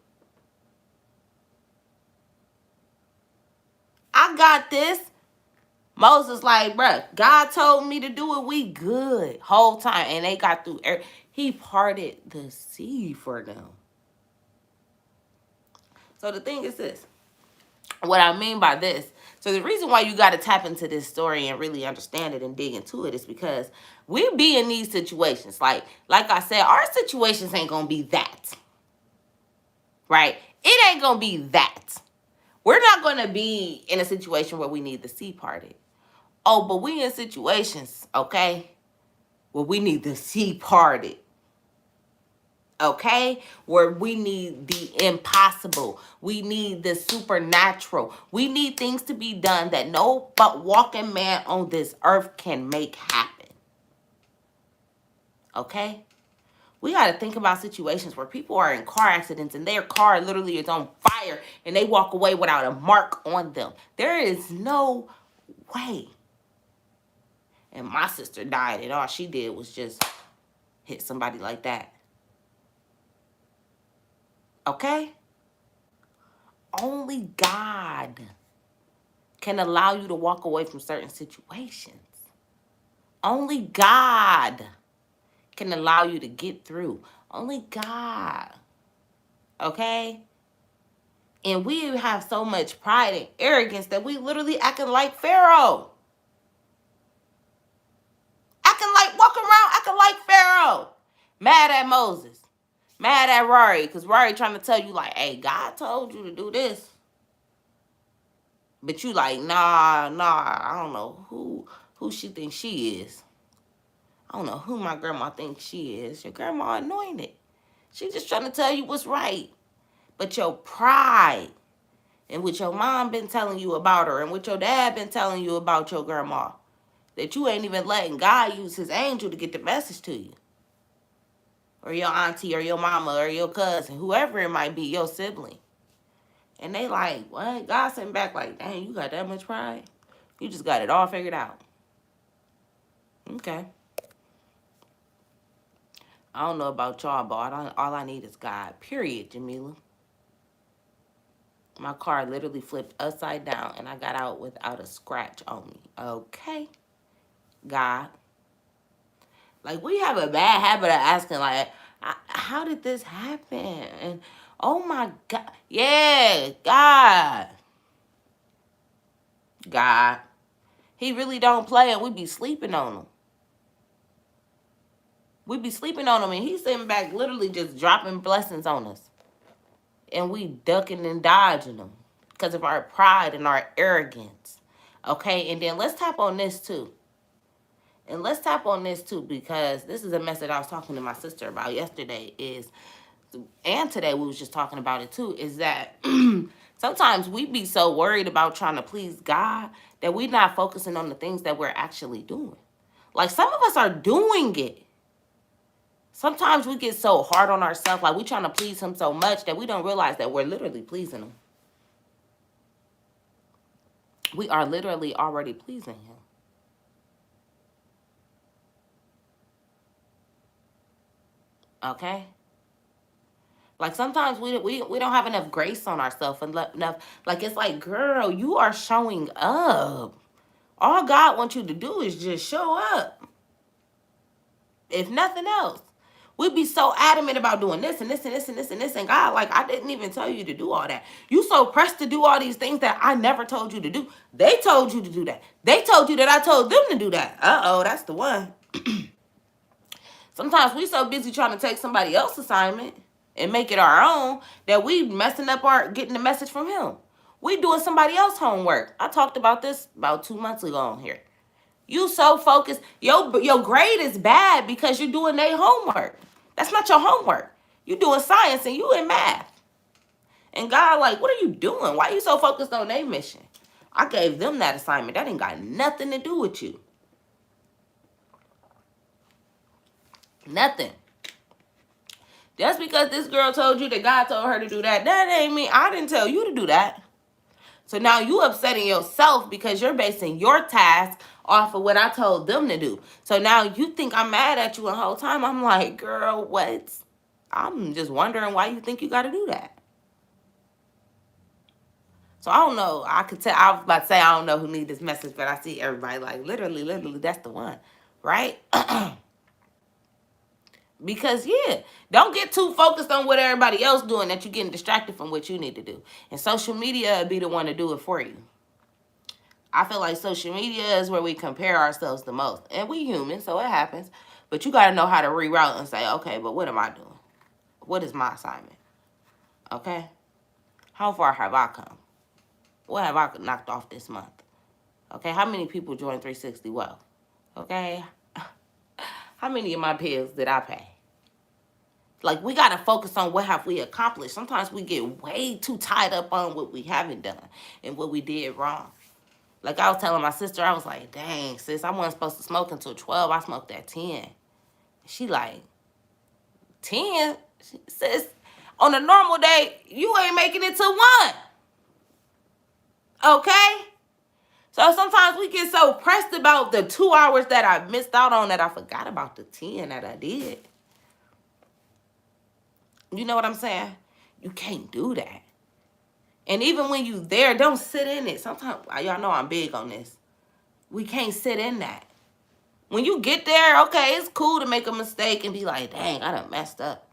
I got this. Moses like, bruh, God told me to do it. We good. Whole time. And they got through. He parted the sea for them. So the thing is this. What I mean by this. So the reason why you got to tap into this story and really understand it and dig into it is because we be in these situations. Like I said, our situations ain't going to be that. Right? It ain't going to be that. We're not going to be in a situation where we need the sea parted. Oh, but we in situations, okay, where we need the sea parted. Okay? Where we need the impossible. We need the supernatural. We need things to be done that no but walking man on this earth can make happen. Okay? We got to think about situations where people are in car accidents and their car literally is on fire and they walk away without a mark on them. There is no way. And my sister died and all she did was just hit somebody like that. Okay? Only God can allow you to walk away from certain situations. Only God can allow you to get through. Only God. Okay? And we have so much pride and arrogance that we literally acting like Pharaoh. Walking around acting like Pharaoh. Mad at Moses. Mad at Rory. Because Rory trying to tell you like, hey, God told you to do this. But you like, nah, I don't know who she thinks she is. I don't know who my grandma thinks she is. Your grandma anointed. She just trying to tell you what's right. But your pride and what your mom been telling you about her and what your dad been telling you about your grandma, that you ain't even letting God use his angel to get the message to you. Or your auntie or your mama or your cousin, whoever it might be, your sibling. And they like, what? God sent back like, dang, you got that much pride? You just got it all figured out. Okay. I don't know about y'all, but all I need is God. Period, Jamila. My car literally flipped upside down and I got out without a scratch on me. Okay. God. Like, we have a bad habit of asking, like, how did this happen? And, oh my God. Yeah, God. God. He really don't play and we be sleeping on him. We be sleeping on him and he's sitting back literally just dropping blessings on us. And we ducking and dodging them because of our pride and our arrogance. Okay, and then let's tap on this too. Because this is a message I was talking to my sister about yesterday and today we was just talking about it too, is that sometimes we be so worried about trying to please God that we're not focusing on the things that we're actually doing. Like, some of us are doing it. Sometimes we get so hard on ourselves, like we trying to please him so much that we don't realize that we're literally pleasing him. We are literally already pleasing him. Okay? Like, sometimes we don't have enough grace on ourselves and enough. Like, it's like, girl, you are showing up. All God wants you to do is just show up. If nothing else. We'd be so adamant about doing this and this and this and this and this. And God, like, I didn't even tell you to do all that. You so pressed to do all these things that I never told you to do. They told you to do that. They told you that I told them to do that. Uh-oh, that's the one. Sometimes we so busy trying to take somebody else's assignment and make it our own that we messing up getting the message from him. We doing somebody else's homework. I talked about this about 2 months ago on here. You so focused. Your grade is bad because you're doing their homework. That's not your homework. You doing science and you in math. And God like, what are you doing? Why are you so focused on their mission? I gave them that assignment. That ain't got nothing to do with you. Nothing. Just because this girl told you that God told her to do that, that ain't mean I didn't tell you to do that. So now you upsetting yourself because you're basing your task off of what I told them to do. So now you think I'm mad at you the whole time. I'm like, girl, what? I'm just wondering why you think you got to do that. So I don't know. I could tell. I was about to say I don't know who needs this message, but I see everybody like literally, that's the one, right? Because yeah, don't get too focused on what everybody else doing that you're getting distracted from what you need to do. And social media will be the one to do it for you. I feel like social media is where we compare ourselves the most. And we human, so it happens. But you got to know how to reroute and say, okay, but what am I doing? What is my assignment? Okay? How far have I come? What have I knocked off this month? Okay? How many people joined 360 Wealth? Okay? How many of my bills did I pay? Like, we got to focus on what have we accomplished. Sometimes we get way too tied up on what we haven't done and what we did wrong. Like, I was telling my sister, I was like, dang, sis, I wasn't supposed to smoke until 12. I smoked at 10. She like, 10? She says, on a normal day, you ain't making it to 1. Okay? So sometimes we get so pressed about the 2 hours that I missed out on that I forgot about the 10 that I did. You know what I'm saying? You can't do that. And even when you there, don't sit in it. Sometimes, y'all know I'm big on this. We can't sit in that. When you get there, okay, it's cool to make a mistake and be like, dang, I done messed up.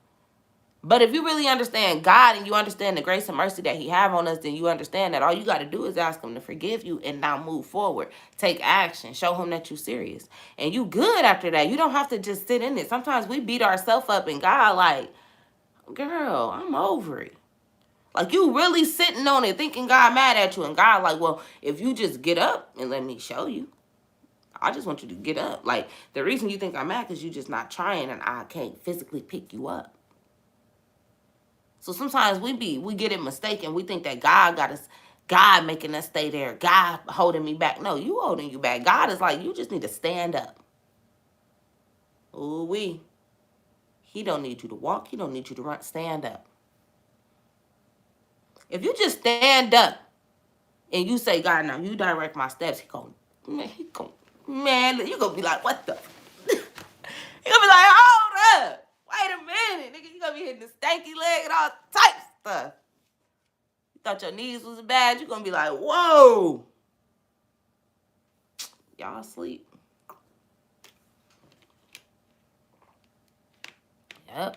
But if you really understand God and you understand the grace and mercy that he have on us, then you understand that all you got to do is ask him to forgive you and now move forward. Take action. Show him that you're serious. And you good after that. You don't have to just sit in it. Sometimes we beat ourselves up and God like, girl, I'm over it. Like, you really sitting on it thinking God mad at you. And God like, well, if you just get up and let me show you. I just want you to get up. Like, the reason you think I'm mad is you just not trying and I can't physically pick you up. So sometimes we get it mistaken. We think that God making us stay there. God holding me back. No, you holding you back. God is like, you just need to stand up. Ooh wee. He don't need you to walk. He don't need you to run. Stand up. If you just stand up and you say, God, now you direct my steps, man, you gonna be like, what the? You gonna be like, hold up. Wait a minute, nigga. You gonna be hitting the stanky leg and all types of stuff. You thought your knees was bad. You gonna be like, whoa. Y'all asleep? Yep.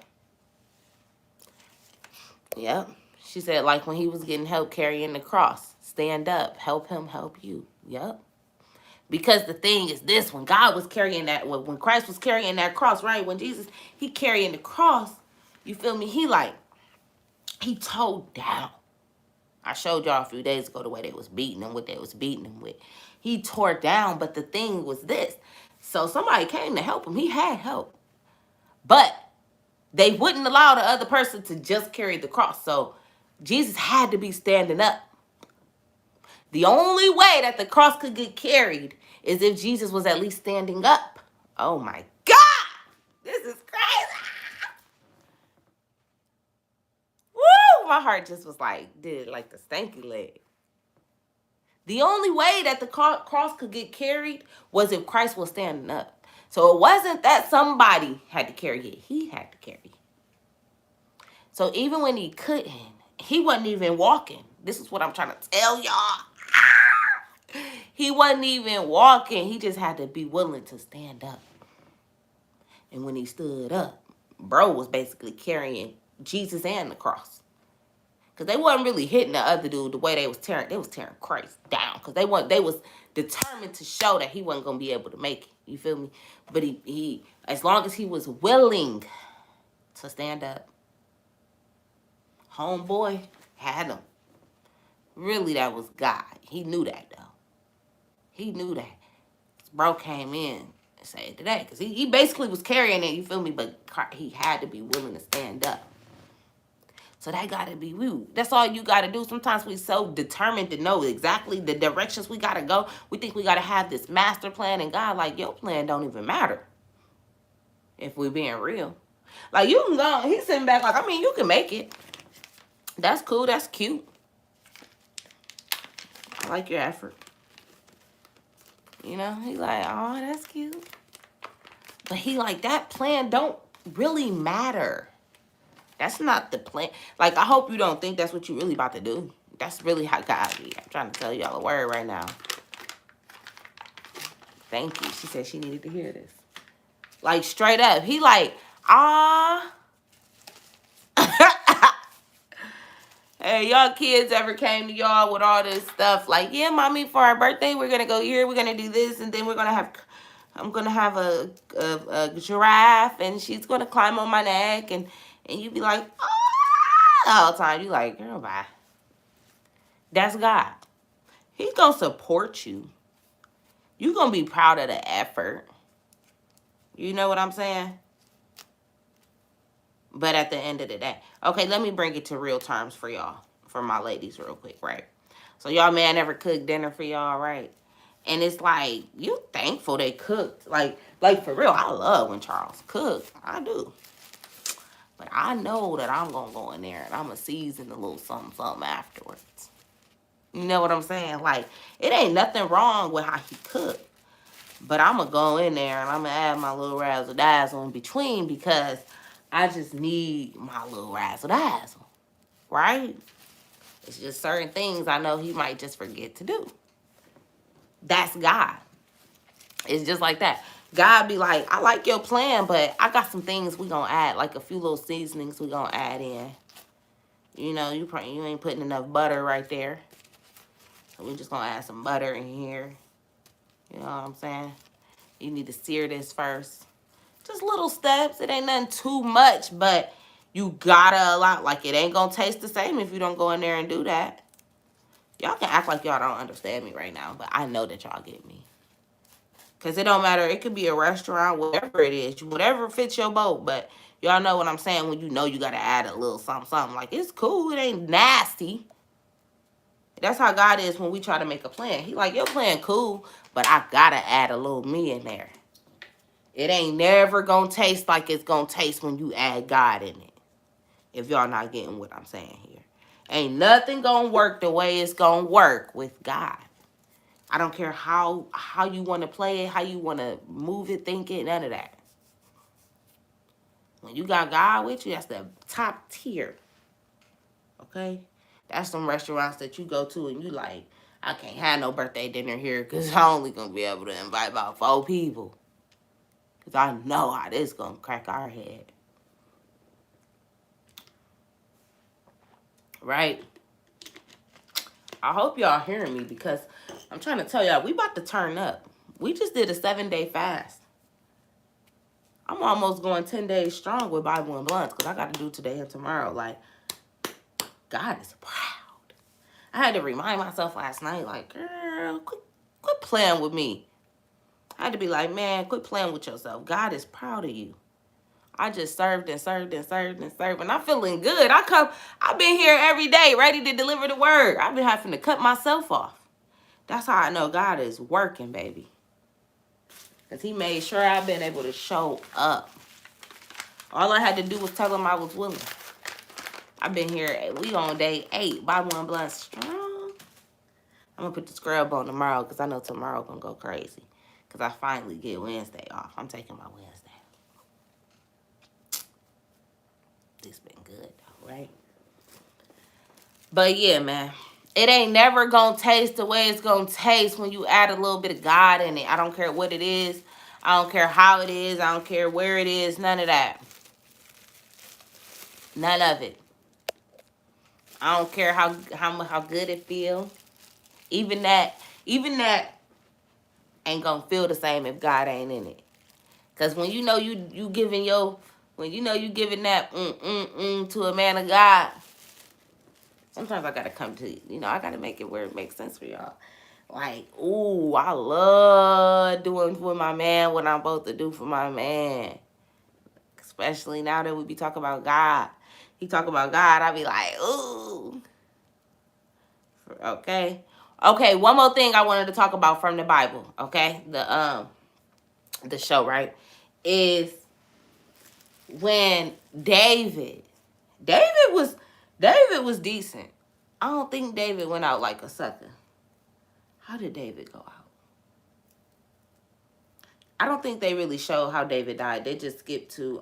Yep. She said, like when he was getting help carrying the cross. Stand up. Help him help you. Yep. Because the thing is this, when God was carrying that, when Christ was carrying that cross, right? When Jesus, he carrying the cross, you feel me? He towed down. I showed y'all a few days ago the way they was beating him, what they was beating him with. He tore down, but the thing was this. So somebody came to help him. He had help. But they wouldn't allow the other person to just carry the cross. So Jesus had to be standing up. The only way that the cross could get carried is if Jesus was at least standing up. Oh my God! This is crazy! Woo! My heart just was like, did like the stanky leg. The only way that the cross could get carried was if Christ was standing up. So it wasn't that somebody had to carry it. He had to carry it. So even when he couldn't, he wasn't even walking. This is what I'm trying to tell y'all. He wasn't even walking. He just had to be willing to stand up. And when he stood up, bro was basically carrying Jesus and the cross. Because they wasn't really hitting the other dude the way they was tearing Christ down. Because they was determined to show that he wasn't going to be able to make it. You feel me? But he as long as he was willing to stand up, homeboy had him. Really, that was God. He knew that, though. He knew that. Bro came in Say it today. Because he basically was carrying it, you feel me? But he had to be willing to stand up. So that got to be you. That's all you got to do. Sometimes we so determined to know exactly the directions we got to go. We think we got to have this master plan. And God, like, your plan don't even matter. If we being real. Like, you can go. He's sitting back like, I mean, you can make it. That's cool. That's cute. I like your effort. You know, he like, oh, that's cute. But he like, that plan don't really matter. That's not the plan. Like, I hope you don't think that's what you really about to do. That's really how God be. I'm trying to tell y'all a word right now. Thank you. She said she needed to hear this. Like, straight up. He like, ah. Hey, y'all kids ever came to y'all with all this stuff? Like, yeah, mommy, for our birthday, we're going to go here. We're going to do this. And then we're going to have, I'm going to have a giraffe. And she's going to climb on my neck. And you be like, ah, all the time. You like, girl, bye. That's God. He's going to support you. You're going to be proud of the effort. You know what I'm saying? But at the end of the day. Okay, let me bring it to real terms for y'all. For my ladies real quick, right? So y'all man never cooked dinner for y'all, right? And it's like, you thankful they cooked. Like for real, I love when Charles cooked. I do. But I know that I'm going to go in there and I'm going to season a little something afterwards. You know what I'm saying? Like, it ain't nothing wrong with how he cooked. But I'm going to go in there and I'm going to add my little razzle dazzle in between because I just need my little razzle dazzle. Right? It's just certain things I know he might just forget to do. That's God. It's just like that. God be like, I like your plan, but I got some things we going to add. Like a few little seasonings we going to add in. You know, you ain't putting enough butter right there. So we just going to add some butter in here. You know what I'm saying? You need to sear this first. Just little steps. It ain't nothing too much, but you gotta allow. Like, it ain't gonna taste the same if you don't go in there and do that. Y'all can act like y'all don't understand me right now, but I know that y'all get me. Because it don't matter. It could be a restaurant, whatever it is. Whatever fits your boat. But y'all know what I'm saying when you know you gotta add a little something. Like, it's cool. It ain't nasty. That's how God is when we try to make a plan. He like, your plan cool, but I gotta add a little me in there. It ain't never gonna taste like it's gonna taste when you add God in it. If y'all not getting what I'm saying here. Ain't nothing gonna work the way it's gonna work with God. I don't care how you want to play it, how you want to move it, think it, none of that. When you got God with you, that's the top tier. Okay? That's some restaurants that you go to and you like, I can't have no birthday dinner here because I'm only gonna be able to invite about 4 people. Because I know how this going to crack our head. Right? I hope y'all hearing me because I'm trying to tell y'all, we about to turn up. We just did a 7-day fast. I'm almost going 10 days strong with Bible and Blunts because I got to do today and tomorrow. Like, God is proud. I had to remind myself last night, like, girl, quit playing with me. I had to be like, man, quit playing with yourself. God is proud of you. I just served and served and served and served. And I'm feeling good. I've been here every day ready to deliver the word. I've been having to cut myself off. That's how I know God is working, baby. Because he made sure I've been able to show up. All I had to do was tell him I was willing. I've been here. We on day 8. Bible and Blood strong. I'm going to put the scrub on tomorrow because I know tomorrow going to go crazy. Because I finally get Wednesday off. I'm taking my Wednesday. It's been good though, right? But yeah, man. It ain't never going to taste the way it's going to taste when you add a little bit of God in it. I don't care what it is. I don't care how it is. I don't care where it is. None of that. None of it. I don't care how good it feels. Even that ain't going to feel the same if God ain't in it. Because when you know you giving that to a man of God, sometimes I got to come to, I got to make it where it makes sense for y'all. Like, ooh, I love doing for my man what I'm supposed to do for my man. Especially now that we be talking about God. He talk about God, I be like, ooh. Okay. Okay, one more thing I wanted to talk about from the Bible, okay? The show, right? Is when David was David was decent. I don't think David went out like a sucker. How did David go out? I don't think they really showed how David died. They just skipped to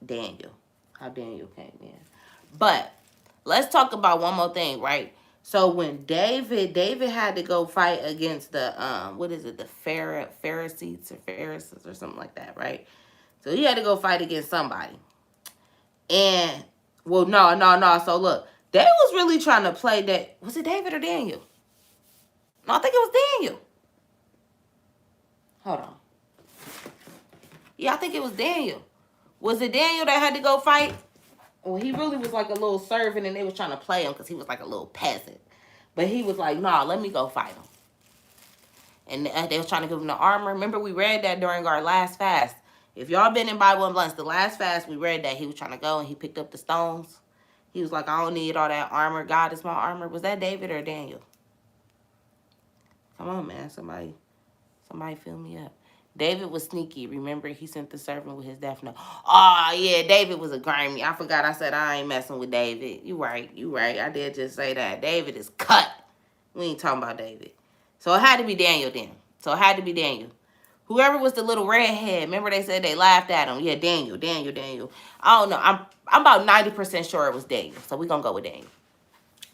Daniel. How Daniel came in. But let's talk about one more thing, right? So when David had to go fight against the what is it, the Pharisees or something like that, right? So he had to go fight against somebody. And well, no. So look, they was really trying to play that. Was it David or Daniel? No, I think it was Daniel. Hold on. Yeah, I think it was Daniel. Was it Daniel that had to go fight? Well, he really was like a little servant, and they was trying to play him because he was like a little peasant. But he was like, nah, let me go fight him. And they was trying to give him the armor. Remember, we read that during our last fast. If y'all been in Bible and Blunts, the last fast, we read that he was trying to go, and he picked up the stones. He was like, I don't need all that armor. God is my armor. Was that David or Daniel? Come on, man. Somebody fill me up. David was sneaky. Remember, he sent the servant with his death note. Oh, yeah, David was a grimy. I forgot I said I ain't messing with David. You right. I did just say that. David is cut. We ain't talking about David. So it had to be Daniel then. Whoever was the little redhead, remember they said they laughed at him. Yeah, Daniel. I don't know. I'm about 90% sure it was Daniel. So we're going to go with Daniel.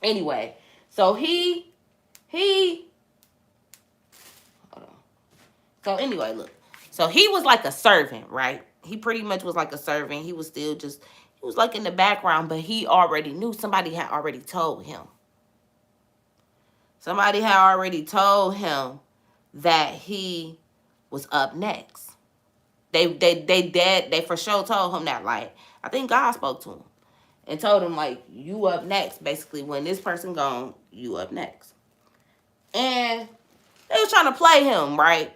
Anyway, so he So anyway, look. So he was like a servant, right? He pretty much was like a servant. He was like in the background, but he already knew. Somebody had already told him. That he was up next. They for sure told him that. Like, I think God spoke to him and told him, like, you up next. Basically, when this person gone, you up next. And they was trying to play him, right?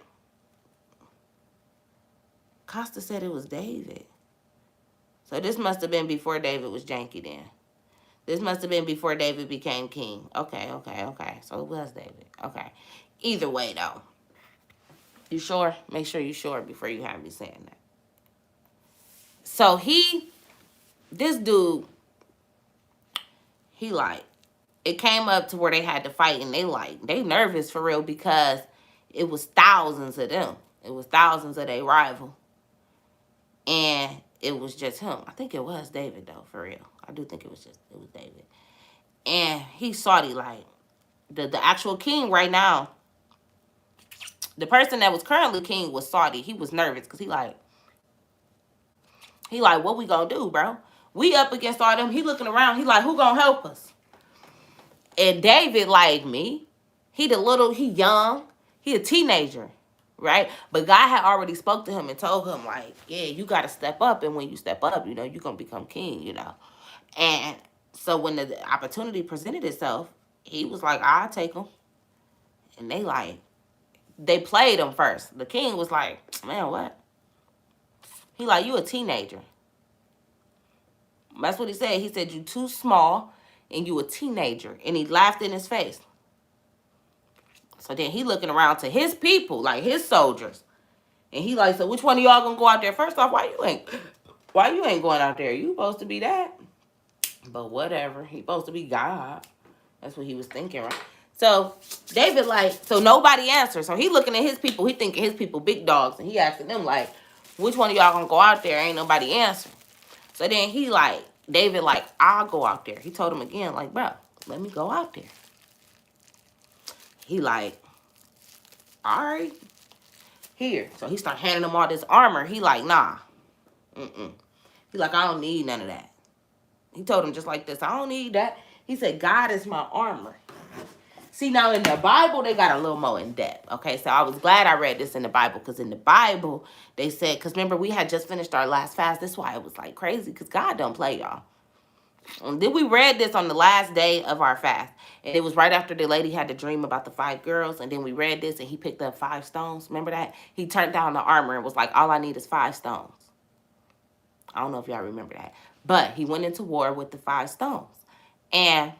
Costa said it was David. So this must have been before David was janky then. This must have been before David became king. Okay. So it was David. Okay. Either way, though. You sure? Make sure you sure before you have me saying that. So this dude, it came up to where they had to fight, and they nervous for real because it was thousands of them. It was thousands of their rival. And it was just him. I think it was David, though, for real. I do think it was David. And he Saudi, like, the actual king right now, the person that was currently king was Saudi. He was nervous because he like, what we gonna do, bro? We up against all them. He looking around. He like, who gonna help us? And David, like me, he young. He a teenager, right? But God had already spoke to him and told him, like, yeah, you got to step up. And when you step up, you're going to become king, And so when the opportunity presented itself, he was like, I'll take him. And they played him first. The king was like, man, what? He like, you a teenager. That's what he said. He said, you too small and you a teenager. And he laughed in his face. So then he looking around to his people, like his soldiers. And he like, so which one of y'all gonna go out there? First off, why you ain't going out there? You supposed to be that. But whatever. He supposed to be God. That's what he was thinking, right? So David so nobody answers. So he looking at his people. He thinking his people big dogs. And he asking them like, which one of y'all gonna go out there? Ain't nobody answering. So then David I'll go out there. He told him again, like, bro, let me go out there. He all right, here. So he start handing him all this armor. He nah. He I don't need none of that. He told him just like this, I don't need that. He said, God is my armor. See, now in the Bible, they got a little more in depth. Okay, so I was glad I read this in the Bible, because in the Bible, they said, because remember, we had just finished our last fast. That's why it was crazy, because God don't play, y'all. And then we read this on the last day of our fast. And it was right after the lady had the dream about the 5 girls. And then we read this and he picked up 5 stones. Remember that? He turned down the armor and was like, all I need is 5 stones. I don't know if y'all remember that. But he went into war with the 5 stones. And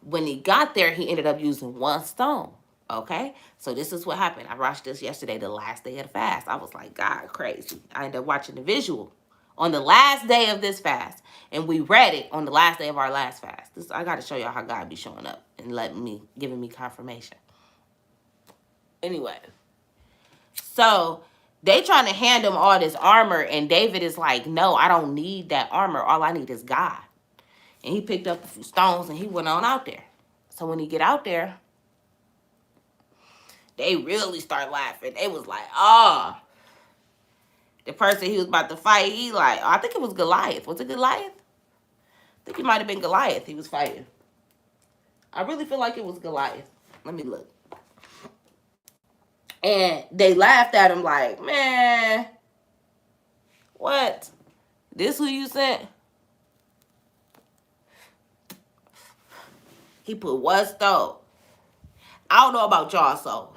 when he got there, he ended up using 1 stone. Okay? So this is what happened. I watched this yesterday, the last day of the fast. I was like, God, crazy. I ended up watching the visual on the last day of this fast. And we read it on the last day of our last fast. I got to show y'all how God be showing up and giving me confirmation. Anyway. So they trying to hand him all this armor. And David is like, no, I don't need that armor. All I need is God. And he picked up a few stones and he went on out there. So when he get out there, they really start laughing. They was like, oh. The person he was about to fight, he like, I think it was Goliath. Was it Goliath? I think it might have been Goliath he was fighting. I really feel like it was Goliath. Let me look. And they laughed at him like, man, what? This who you sent? He put 1 stone. I don't know about y'all, so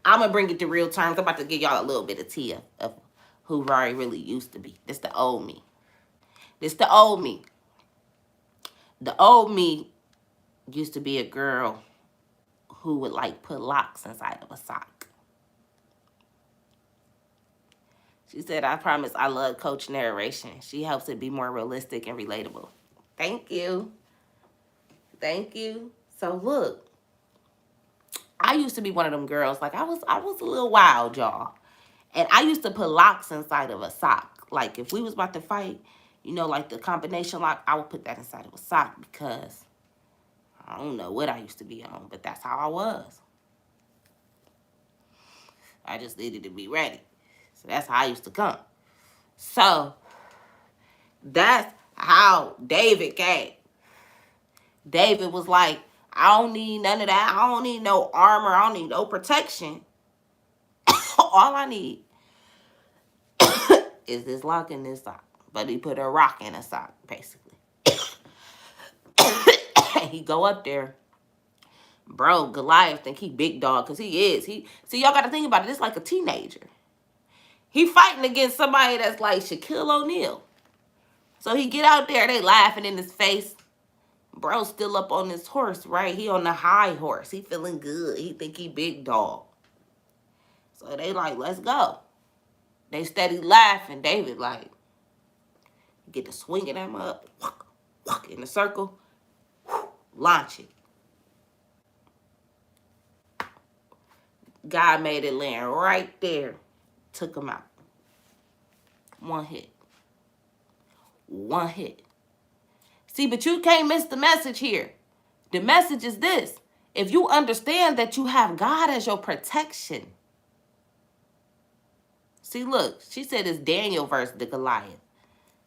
I'm going to bring it to real terms. I'm about to give y'all a little bit of tea of who Rory really used to be. This the old me. This the old me. The old me used to be a girl who would like put locks inside of a sock. She said, I promise I love coach narration. She helps it be more realistic and relatable. Thank you. Thank you. So look, I used to be one of them girls. Like I was a little wild, y'all. And I used to put locks inside of a sock. Like if we was about to fight, you know, like the combination lock, I would put that inside of a sock because I don't know what I used to be on, but that's how I was. I just needed to be ready. So that's how I used to come. So that's how David came. David was like, I don't need none of that. I don't need no armor. I don't need no protection. All I need is this lock in this sock. But he put a rock in a sock, basically. He go up there. Bro, Goliath think he big dog, because he is. See, y'all got to think about it. It's like a teenager. He fighting against somebody that's like Shaquille O'Neal. So he get out there, they laughing in his face. Bro still up on his horse, right? He on the high horse. He feeling good. He think he big dog. So they like, let's go. They steady laughing. David like, get to swinging them up. Walk, walk in a circle. Launch it. God made it land right there. Took him out. 1 hit. 1 hit. See, but you can't miss the message here. The message is this. If you understand that you have God as your protection. See, look, she said it's Daniel versus the Goliath.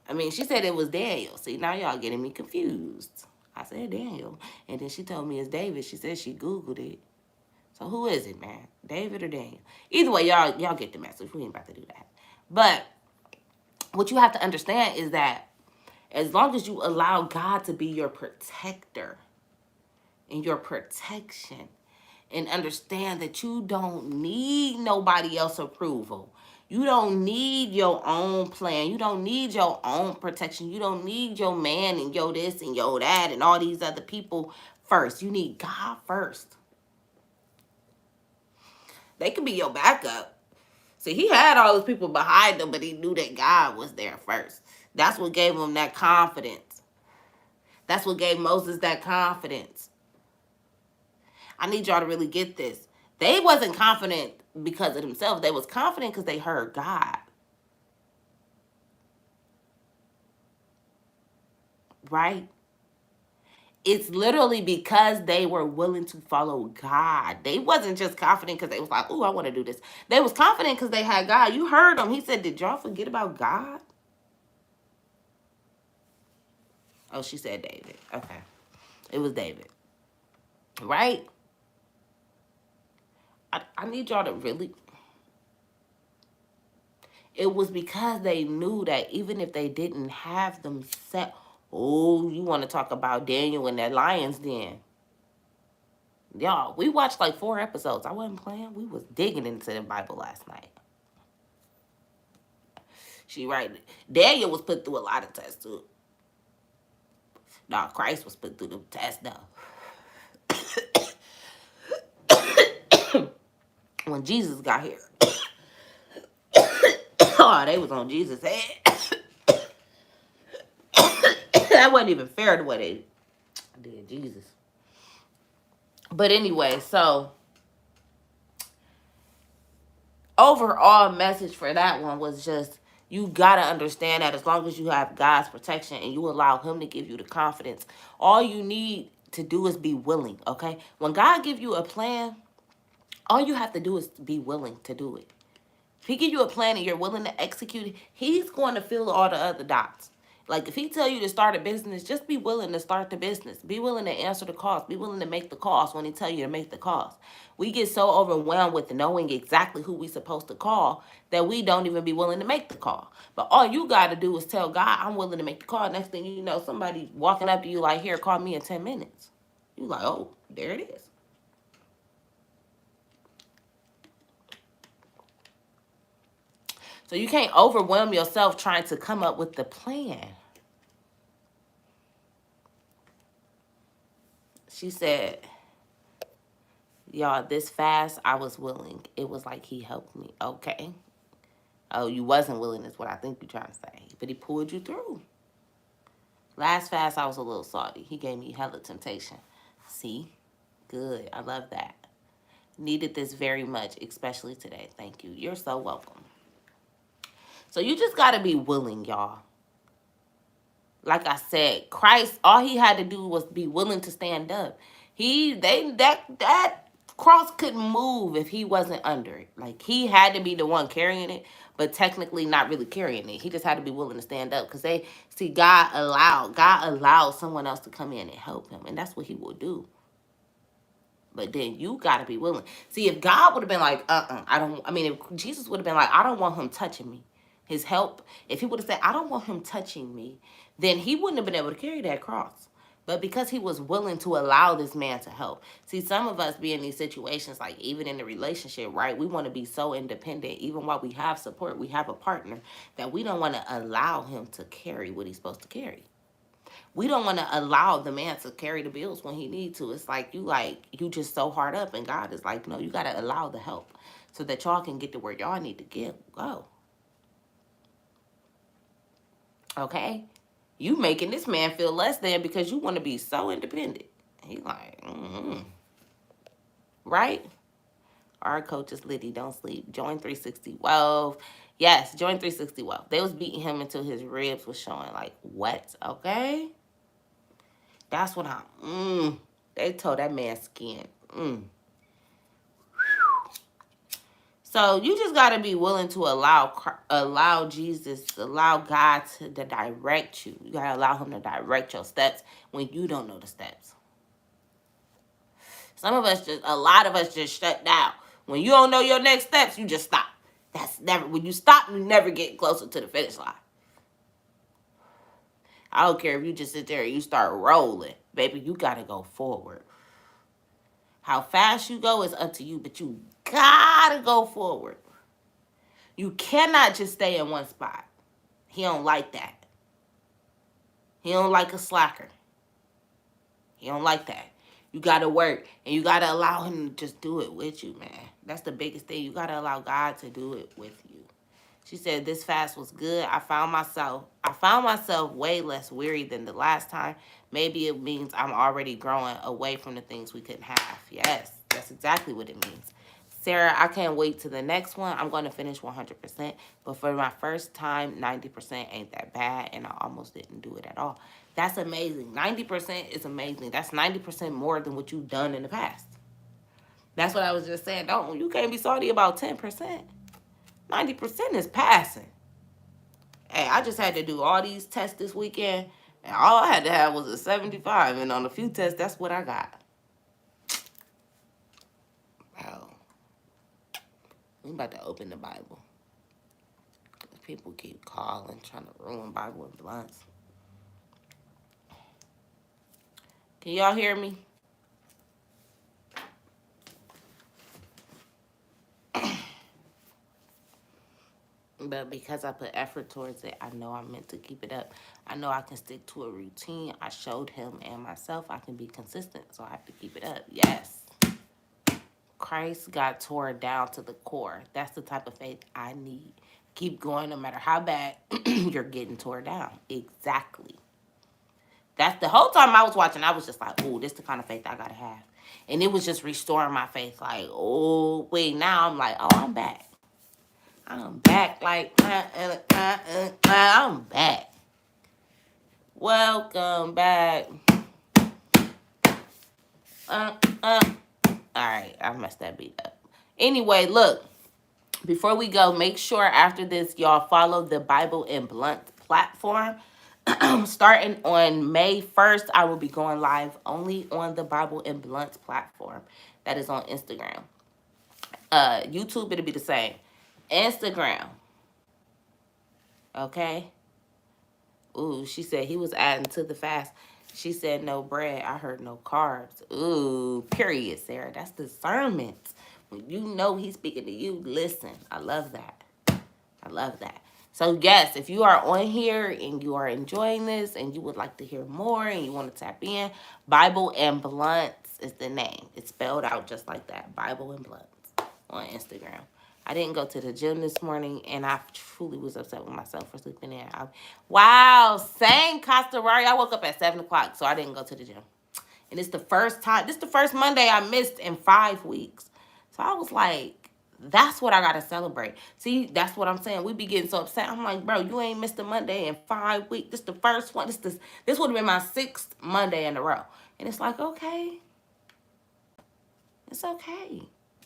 I mean, she said it was Daniel. See, now y'all getting me confused. I said Daniel. And then she told me it's David. She said she Googled it. So who is it, man? David or Daniel? Either way, y'all get the message. We ain't about to do that. But what you have to understand is that as long as you allow God to be your protector and your protection, and understand that you don't need nobody else's approval. You don't need your own plan. You don't need your own protection. You don't need your man and your this and your that and all these other people first. You need God first. They could be your backup. See, he had all those people behind him, but he knew that God was there first. That's what gave him that confidence. That's what gave Moses that confidence. I need y'all to really get this. They wasn't confident because of themselves. They was confident because they heard God. Right? It's literally because they were willing to follow God. They wasn't just confident because they was like, oh, I want to do this. They was confident because they had God. You heard them. He said, did y'all forget about God? Oh, she said David. Okay. It was David. Right? I need y'all to really... It was because they knew that even if they didn't have them set Oh, you want to talk about Daniel and that lion's den. Y'all, we watched like 4 episodes. I wasn't playing. We was digging into the Bible last night. She right. Daniel was put through a lot of tests too. No, Christ was put through the test though. When Jesus got here. Oh, they was on Jesus' head. That wasn't even fair to what they did, Jesus. But anyway, so overall message for that one was just, you gotta understand that as long as you have God's protection and you allow him to give you the confidence, all you need to do is be willing, okay? When God give you a plan, all you have to do is be willing to do it. If he give you a plan and you're willing to execute it, he's going to fill all the other dots. Like if he tell you to start a business, just be willing to start the business. Be willing to answer the calls. Be willing to make the calls when he tell you to make the calls. We get so overwhelmed with knowing exactly who we supposed to call that we don't even be willing to make the call. But all you got to do is tell God, I'm willing to make the call. Next thing you know, somebody walking up to you like, here, call me in 10 minutes. You like, oh, there it is. So you can't overwhelm yourself trying to come up with the plan. She said, y'all, this fast, I was willing. It was like he helped me. Okay. Oh, you wasn't willing is what I think you're trying to say. But he pulled you through. Last fast, I was a little salty. He gave me hella temptation. See? Good. I love that. Needed this very much, especially today. Thank you. You're so welcome. So you just got to be willing, y'all. Like I said, Christ, all he had to do was be willing to stand up. That cross couldn't move if he wasn't under it. Like he had to be the one carrying it, but technically not really carrying it. He just had to be willing to stand up because they see God allowed someone else to come in and help him, and that's what he will do. But then you gotta be willing. See, if God would have been like, if Jesus would have been like, I don't want him touching me, his help, if he would have said, I don't want him touching me, then he wouldn't have been able to carry that cross. But because he was willing to allow this man to help. See, some of us be in these situations, like even in the relationship, right? We want to be so independent, even while we have support, we have a partner, that we don't want to allow him to carry what he's supposed to carry. We don't want to allow the man to carry the bills when he needs to. It's like you just so hard up, and God is like, no, you got to allow the help so that y'all can get to where y'all need to go. Okay? You making this man feel less than because you want to be so independent. He like, right? Our coach is Liddy, don't sleep. Join 360 Wealth. Yes, join 360 Wealth. They was beating him until his ribs was showing. Like, what? Okay? That's what they told that man's skin. So you just got to be willing to allow Jesus, allow God to direct you. You got to allow him to direct your steps when you don't know the steps. A lot of us just shut down. When you don't know your next steps, you just stop. When you stop, you never get closer to the finish line. I don't care if you just sit there and you start rolling. Baby, you got to go forward. How fast you go is up to you, but you gotta go forward. You cannot just stay in one spot. He don't like that. He don't like a slacker. He don't like that. You gotta work, and you gotta allow him to just do it with you, man. That's the biggest thing. You gotta allow God to do it with you. She said, this fast was good. I found myself way less weary than the last time. Maybe it means I'm already growing away from the things we couldn't have. Yes, that's exactly what it means. Sarah, I can't wait to the next one. I'm going to finish 100%. But for my first time, 90% ain't that bad. And I almost didn't do it at all. That's amazing. 90% is amazing. That's 90% more than what you've done in the past. That's what I was just saying. You can't be salty about 10%. 90% is passing. Hey, I just had to do all these tests this weekend, and all I had to have was a 75, and on a few tests, that's what I got. Wow. We about to open the Bible. People keep calling, trying to ruin Bible and blunts. Can y'all hear me? But because I put effort towards it, I know I'm meant to keep it up. I know I can stick to a routine. I showed him and myself I can be consistent, so I have to keep it up. Yes. Christ got torn down to the core. That's the type of faith I need. Keep going no matter how bad you're getting torn down. Exactly. That's the whole time I was watching, I was just like, oh, this is the kind of faith I gotta have. And it was just restoring my faith. Like, oh, wait, now I'm like, oh, I'm back. I'm back. Like, I'm back. Welcome back. All right, I messed that beat up. Anyway, look. Before we go, make sure after this, y'all follow the Bible in Blunt platform. Starting on May 1st, I will be going live only on the Bible in Blunt platform. That is on Instagram. YouTube, it'll be the same. Instagram. Okay? Ooh, she said he was adding to the fast. She said no bread. I heard no carbs. Ooh, period, Sarah. That's discernment. When you know he's speaking to you, listen. I love that. I love that. So, yes, if you are on here and you are enjoying this and you would like to hear more and you want to tap in, Bible and Blunts is the name. It's spelled out just like that. Bible and Blunts on Instagram. I didn't go to the gym this morning, and I truly was upset with myself for sleeping in. Wow, same Castorari. I woke up at 7 o'clock, so I didn't go to the gym. And it's the first time, this is the first Monday I missed in 5 weeks. So I was like, that's what I got to celebrate. See, that's what I'm saying. We be getting so upset. I'm like, bro, you ain't missed a Monday in 5 weeks. This the first one. This would have been my 6th Monday in a row. And it's like, okay. It's okay.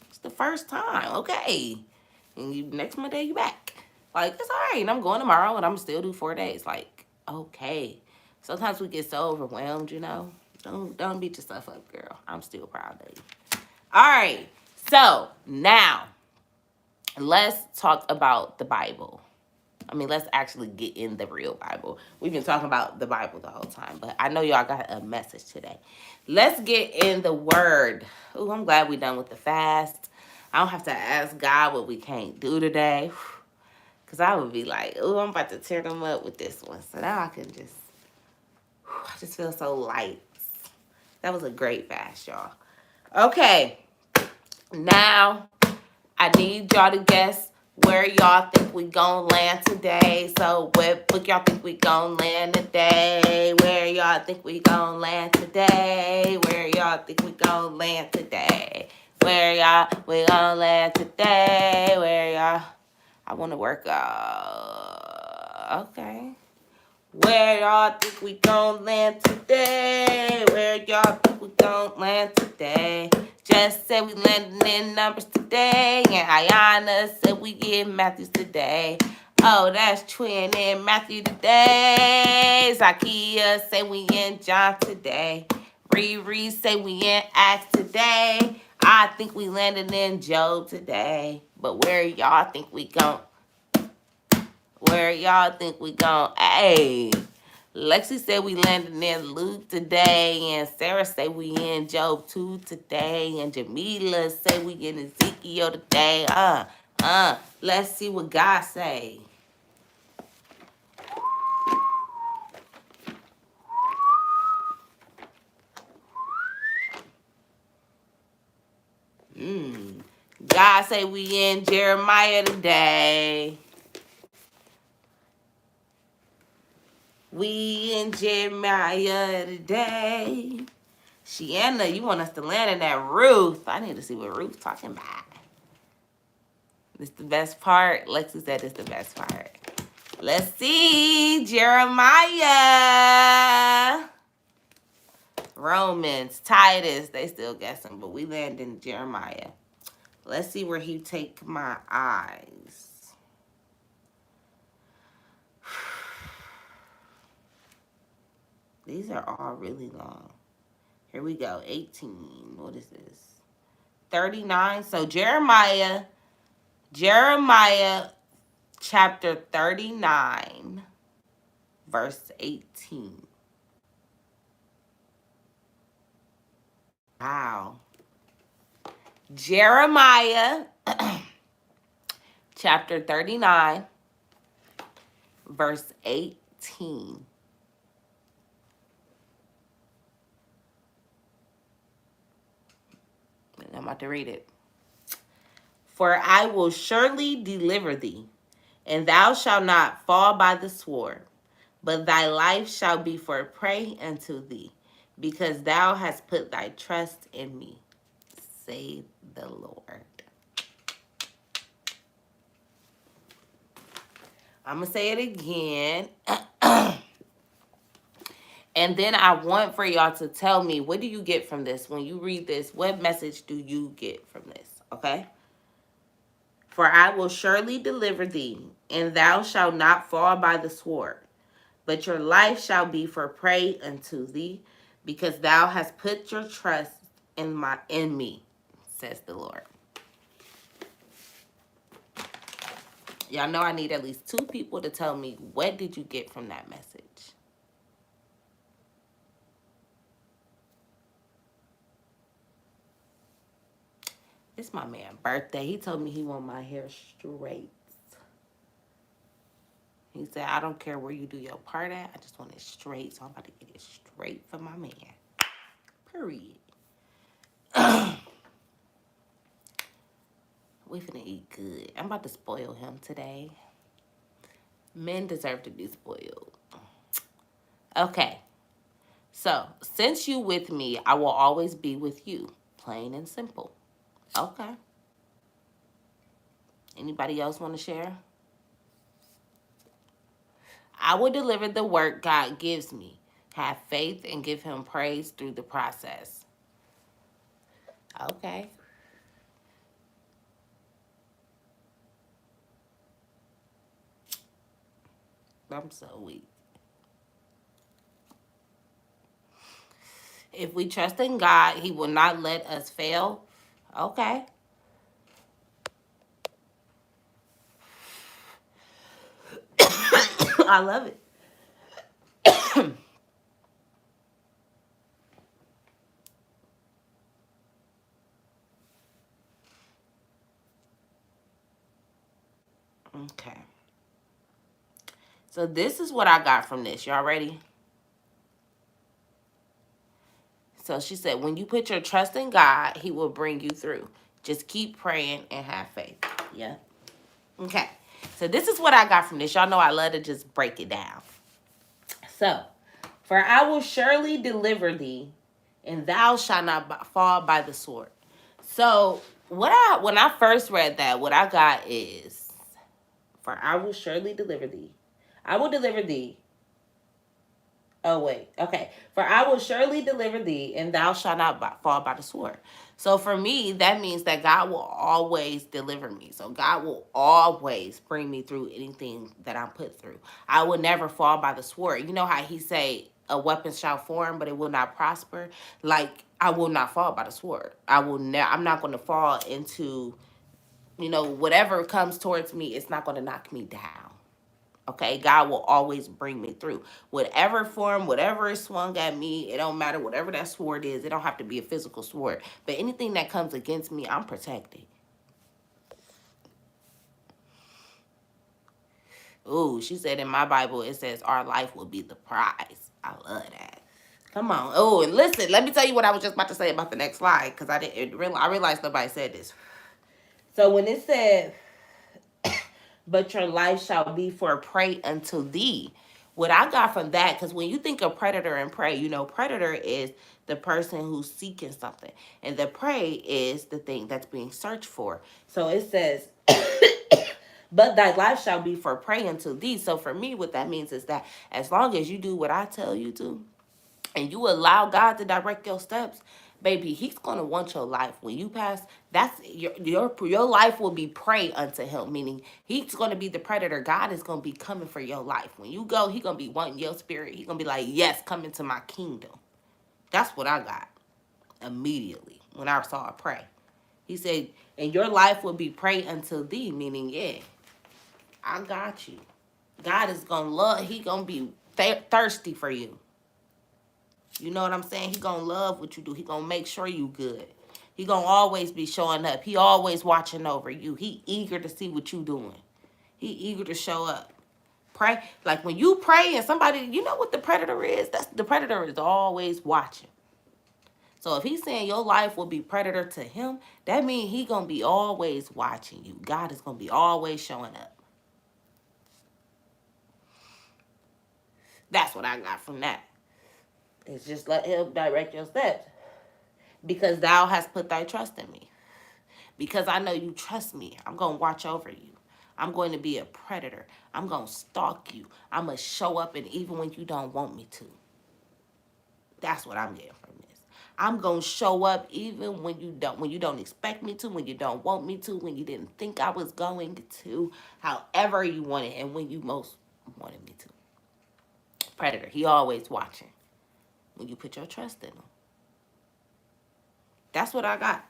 It's the first time. Okay. And next Monday, you back. Like, it's all right. And I'm going tomorrow, and I'm still do 4 days. Like, okay. Sometimes we get so overwhelmed, you know. Don't beat yourself up, girl. I'm still proud of you. All right. So, now, let's talk about the Bible. I mean, let's actually get in the real Bible. We've been talking about the Bible the whole time, but I know y'all got a message today. Let's get in the Word. Ooh, I'm glad we're done with the fast. I don't have to ask God what we can't do today. Because I would be like, ooh, I'm about to tear them up with this one. So now I can just, I just feel so light. That was a great fast, y'all. Okay. Now, I need y'all to guess where y'all think we gonna land today. So what book y'all think we gonna land today? Where y'all think we gonna land today? Where y'all think we gonna land today? Where y'all we gonna land today? Where y'all? I want to work out. Okay. Where y'all think we gon' land today? Where y'all think we gon' land today? Just said we landing in Numbers today. And Ayana said we in Matthews today. Oh, that's Twin in Matthew today. Zakia say we in John today. Riri say we in Acts today. I think we landed in Job today. But where y'all think we gon' Where y'all think we gon'? Hey, Lexi said we landed in Luke today, and Sarah said we in Job 2 today, and Jamila said we in Ezekiel today. Let's see what God say. God say we in Jeremiah today. We in Jeremiah today. Shiana, you want us to land in that Ruth. I need to see what Ruth's talking about. This the best part. Lexi said it's the best part. Let's see. Jeremiah. Romans, Titus. They still guessing, but we land in Jeremiah. Let's see where he take my eyes. These are all really long. Here we go. 18. What is this? 39. So Jeremiah chapter 39, verse 18. Wow. Jeremiah chapter 39, verse 18. I'm about to read it. For I will surely deliver thee, and thou shalt not fall by the sword, but thy life shall be for prey unto thee, because thou hast put thy trust in me, saith the Lord. I'm going to say it again. And then I want for y'all to tell me, what do you get from this? When you read this, what message do you get from this? Okay? For I will surely deliver thee, and thou shalt not fall by the sword, but your life shall be for prey unto thee, because thou hast put your trust in me, says the Lord. Y'all know I need at least 2 people to tell me, what did you get from that message? It's my man's birthday. He told me he want my hair straight. He said, I don't care where you do your part at. I just want it straight. So I'm about to get it straight for my man. Period. We finna eat good. I'm about to spoil him today. Men deserve to be spoiled. Okay. So, since you with me, I will always be with you. Plain and simple. Okay. Anybody else want to share? I will deliver the work God gives me. Have faith and give him praise through the process. Okay. I'm so weak. If we trust in God, he will not let us fail. Okay. I love it. Okay. So this is what I got from this. Y'all ready? So she said, when you put your trust in God, he will bring you through. Just keep praying and have faith. Yeah. Okay. So this is what I got from this. Y'all know I love to just break it down. So, for I will surely deliver thee, and thou shalt not fall by the sword. So, when I first read that, what I got is, for I will surely deliver thee. I will deliver thee. Oh, wait. Okay. For I will surely deliver thee, and thou shalt not fall by the sword. So for me, that means that God will always deliver me. So God will always bring me through anything that I'm put through. I will never fall by the sword. You know how he say, a weapon shall form, but it will not prosper? Like, I will not fall by the sword. I'm not going to fall into, whatever comes towards me, it's not going to knock me down. Okay, God will always bring me through. Whatever form, whatever is swung at me, it don't matter. Whatever that sword is, it don't have to be a physical sword. But anything that comes against me, I'm protected. Ooh, she said in my Bible, it says our life will be the prize. I love that. Come on. Oh, and listen, let me tell you what I was just about to say about the next slide, because I realized nobody said this. So when it said, but your life shall be for a prey unto thee. What I got from that, because when you think of predator and prey, predator is the person who's seeking something, and the prey is the thing that's being searched for. So it says, but thy life shall be for prey unto thee. So for me, what that means is that as long as you do what I tell you to, and you allow God to direct your steps, baby, he's going to want your life. When you pass, that's your life will be prey unto him, meaning he's going to be the predator. God is going to be coming for your life. When you go, he's going to be wanting your spirit. He's going to be like, yes, come into my kingdom. That's what I got immediately when I saw a prey. He said, and your life will be prey unto thee, meaning, yeah, I got you. God is going to love, he going to be thirsty for you. You know what I'm saying? He gonna love what you do. He gonna make sure you good. He gonna always be showing up. He always watching over you. He eager to see what you doing. He eager to show up. Pray. Like when you pray and somebody, you know what the predator is? That's the predator is always watching. So if he's saying your life will be predator to him, that means he gonna be always watching you. God is gonna be always showing up. That's what I got from that. It's just let him direct your steps. Because thou hast put thy trust in me. Because I know you trust me. I'm going to watch over you. I'm going to be a predator. I'm going to stalk you. I'm going to show up, and even when you don't want me to. That's what I'm getting from this. I'm going to show up even when you don't expect me to, when you don't want me to, when you didn't think I was going to, however you want it, and when you most wanted me to. Predator, he always watching when you put your trust in him. That's what I got.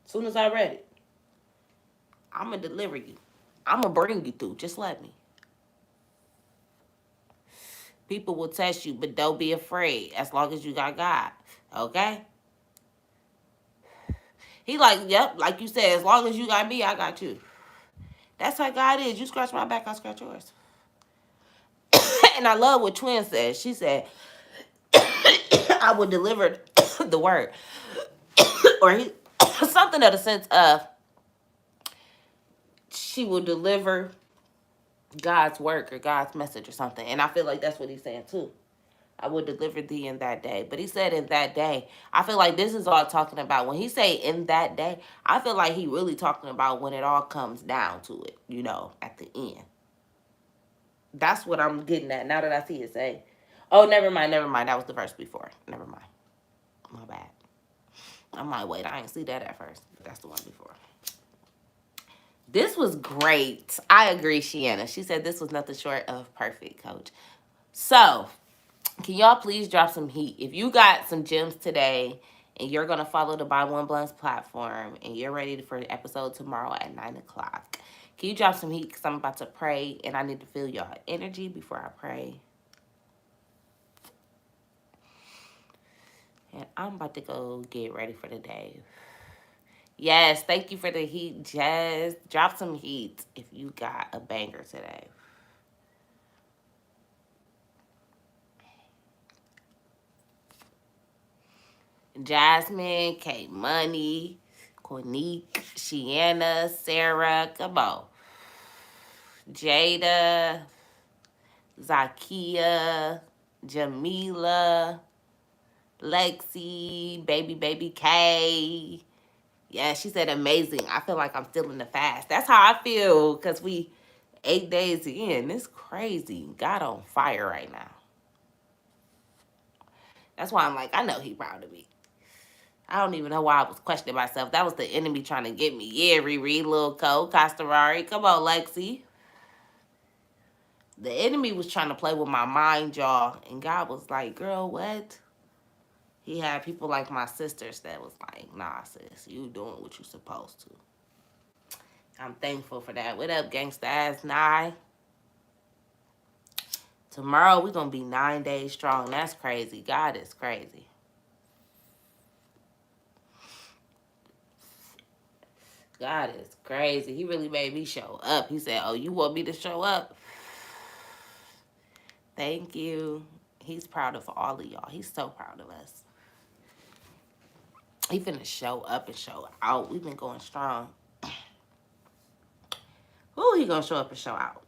As soon as I read it, I'm going to deliver you. I'm going to bring you through. Just let me. People will test you, but don't be afraid as long as you got God. Okay? He like, yep, like you said, as long as you got me, I got you. That's how God is. You scratch my back, I scratch yours. And I love what Twin said. She said, I will deliver the word. Or he, something of the sense of, she will deliver God's work or God's message or something. And I feel like that's what he's saying too. I will deliver thee in that day. But he said in that day. I feel like this is all talking about. When he say in that day, I feel like he really talking about when it all comes down to it, you know, at the end. That's what I'm getting at now that I see it say. Oh, never mind. That was the verse before. Never mind. My bad. I'm like, wait, I didn't see that at first. But that's the one before. This was great. I agree, Shiana. She said this was nothing short of perfect, coach. So, can y'all please drop some heat? If you got some gems today and you're going to follow the Bible and Blunts platform and you're ready for the episode tomorrow at 9 o'clock, can you drop some heat? Because I'm about to pray and I need to feel y'all energy before I pray. And I'm about to go get ready for the day. Yes, thank you for the heat, Jazz. Drop some heat if you got a banger today. Jasmine, K Money, Cornique, Shiana, Sarah, come on. Jada, Zakia, Jamila, Lexi, baby K. Yeah, she said amazing. I feel like I'm still in the fast. That's how I feel because we 8 days in. It's crazy. God on fire right now. That's why I'm like, I know he proud of me. I don't even know why I was questioning myself. That was the enemy trying to get me. Yeah, Riri, Lil Cole, Castorari. Come on, Lexi. The enemy was trying to play with my mind, y'all. And God was like, girl, what? He had people like my sisters that was like, nah, sis, you doing what you supposed to. I'm thankful for that. What up, gangsta ass Nye? Tomorrow, we're going to be 9 days strong. That's crazy. God is crazy. God is crazy. He really made me show up. He said, oh, you want me to show up? Thank you. He's proud of all of y'all. He's so proud of us. He finna show up and show out. We've been going strong. Who he gonna show up and show out?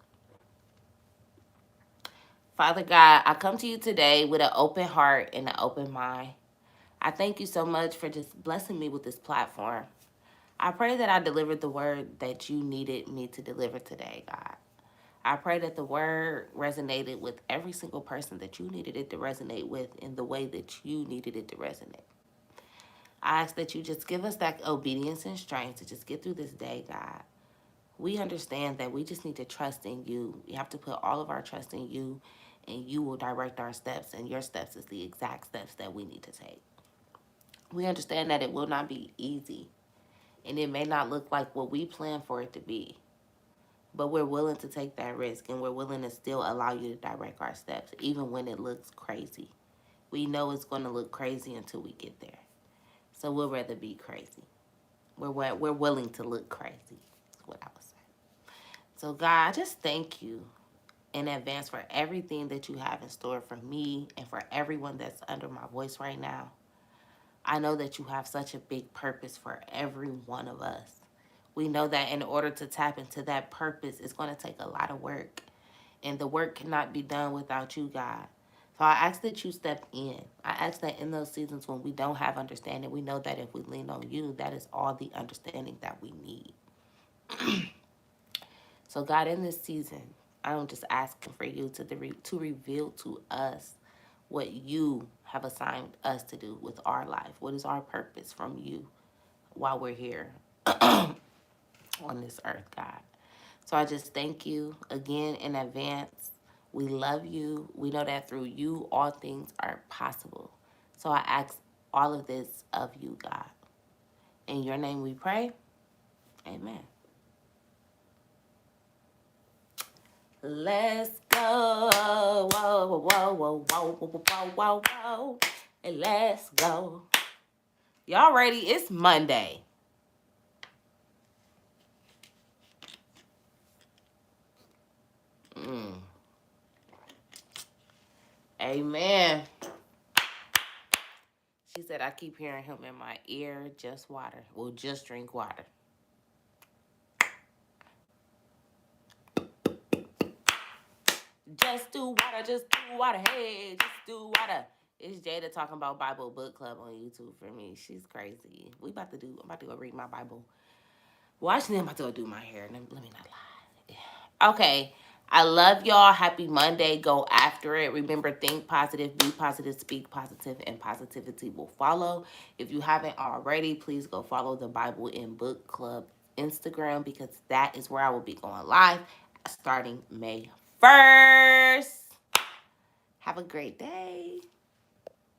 Father God, I come to you today with an open heart and an open mind. I thank you so much for just blessing me with this platform. I pray that I delivered the word that you needed me to deliver today, God. I pray that the word resonated with every single person that you needed it to resonate with in the way that you needed it to resonate. I ask that you just give us that obedience and strength to just get through this day, God. We understand that we just need to trust in you. We have to put all of our trust in you, and you will direct our steps, and your steps is the exact steps that we need to take. We understand that it will not be easy, and it may not look like what we plan for it to be, but we're willing to take that risk, and we're willing to still allow you to direct our steps, even when it looks crazy, we know it's going to look crazy until we get there. So we'll rather be crazy. We're willing to look crazy. That's what I would say. So God, I just thank you in advance for everything that you have in store for me and for everyone that's under my voice right now. I know that you have such a big purpose for every one of us. We know that in order to tap into that purpose, it's going to take a lot of work. And the work cannot be done without you, God. So I ask that you step in. I ask that in those seasons when we don't have understanding, we know that if we lean on you, that is all the understanding that we need. So God, in this season, I'm just asking for you to reveal to us what you have assigned us to do with our life. What is our purpose from you while we're here on this earth, God? So I just thank you again in advance. We love you. We know that through you, all things are possible. So I ask all of this of you, God. In your name we pray. Amen. Let's go. Whoa, whoa, whoa, whoa, whoa, whoa, whoa, whoa. And let's go. Y'all ready? It's Monday. Amen. She said, I keep hearing him in my ear. Just water. Well, just drink water. Just do water, just do water, hey, just do water. It's Jada talking about Bible Book Club on YouTube for me. She's crazy. I'm about to go read my Bible. Well, actually, I'm about to go do my hair. Let me not lie. Okay. I love y'all. Happy Monday. Go after it. Remember, think positive, be positive, speak positive, and positivity will follow. If you haven't already, please go follow the Bible in Book Club Instagram because that is where I will be going live starting May 1st. Have a great day.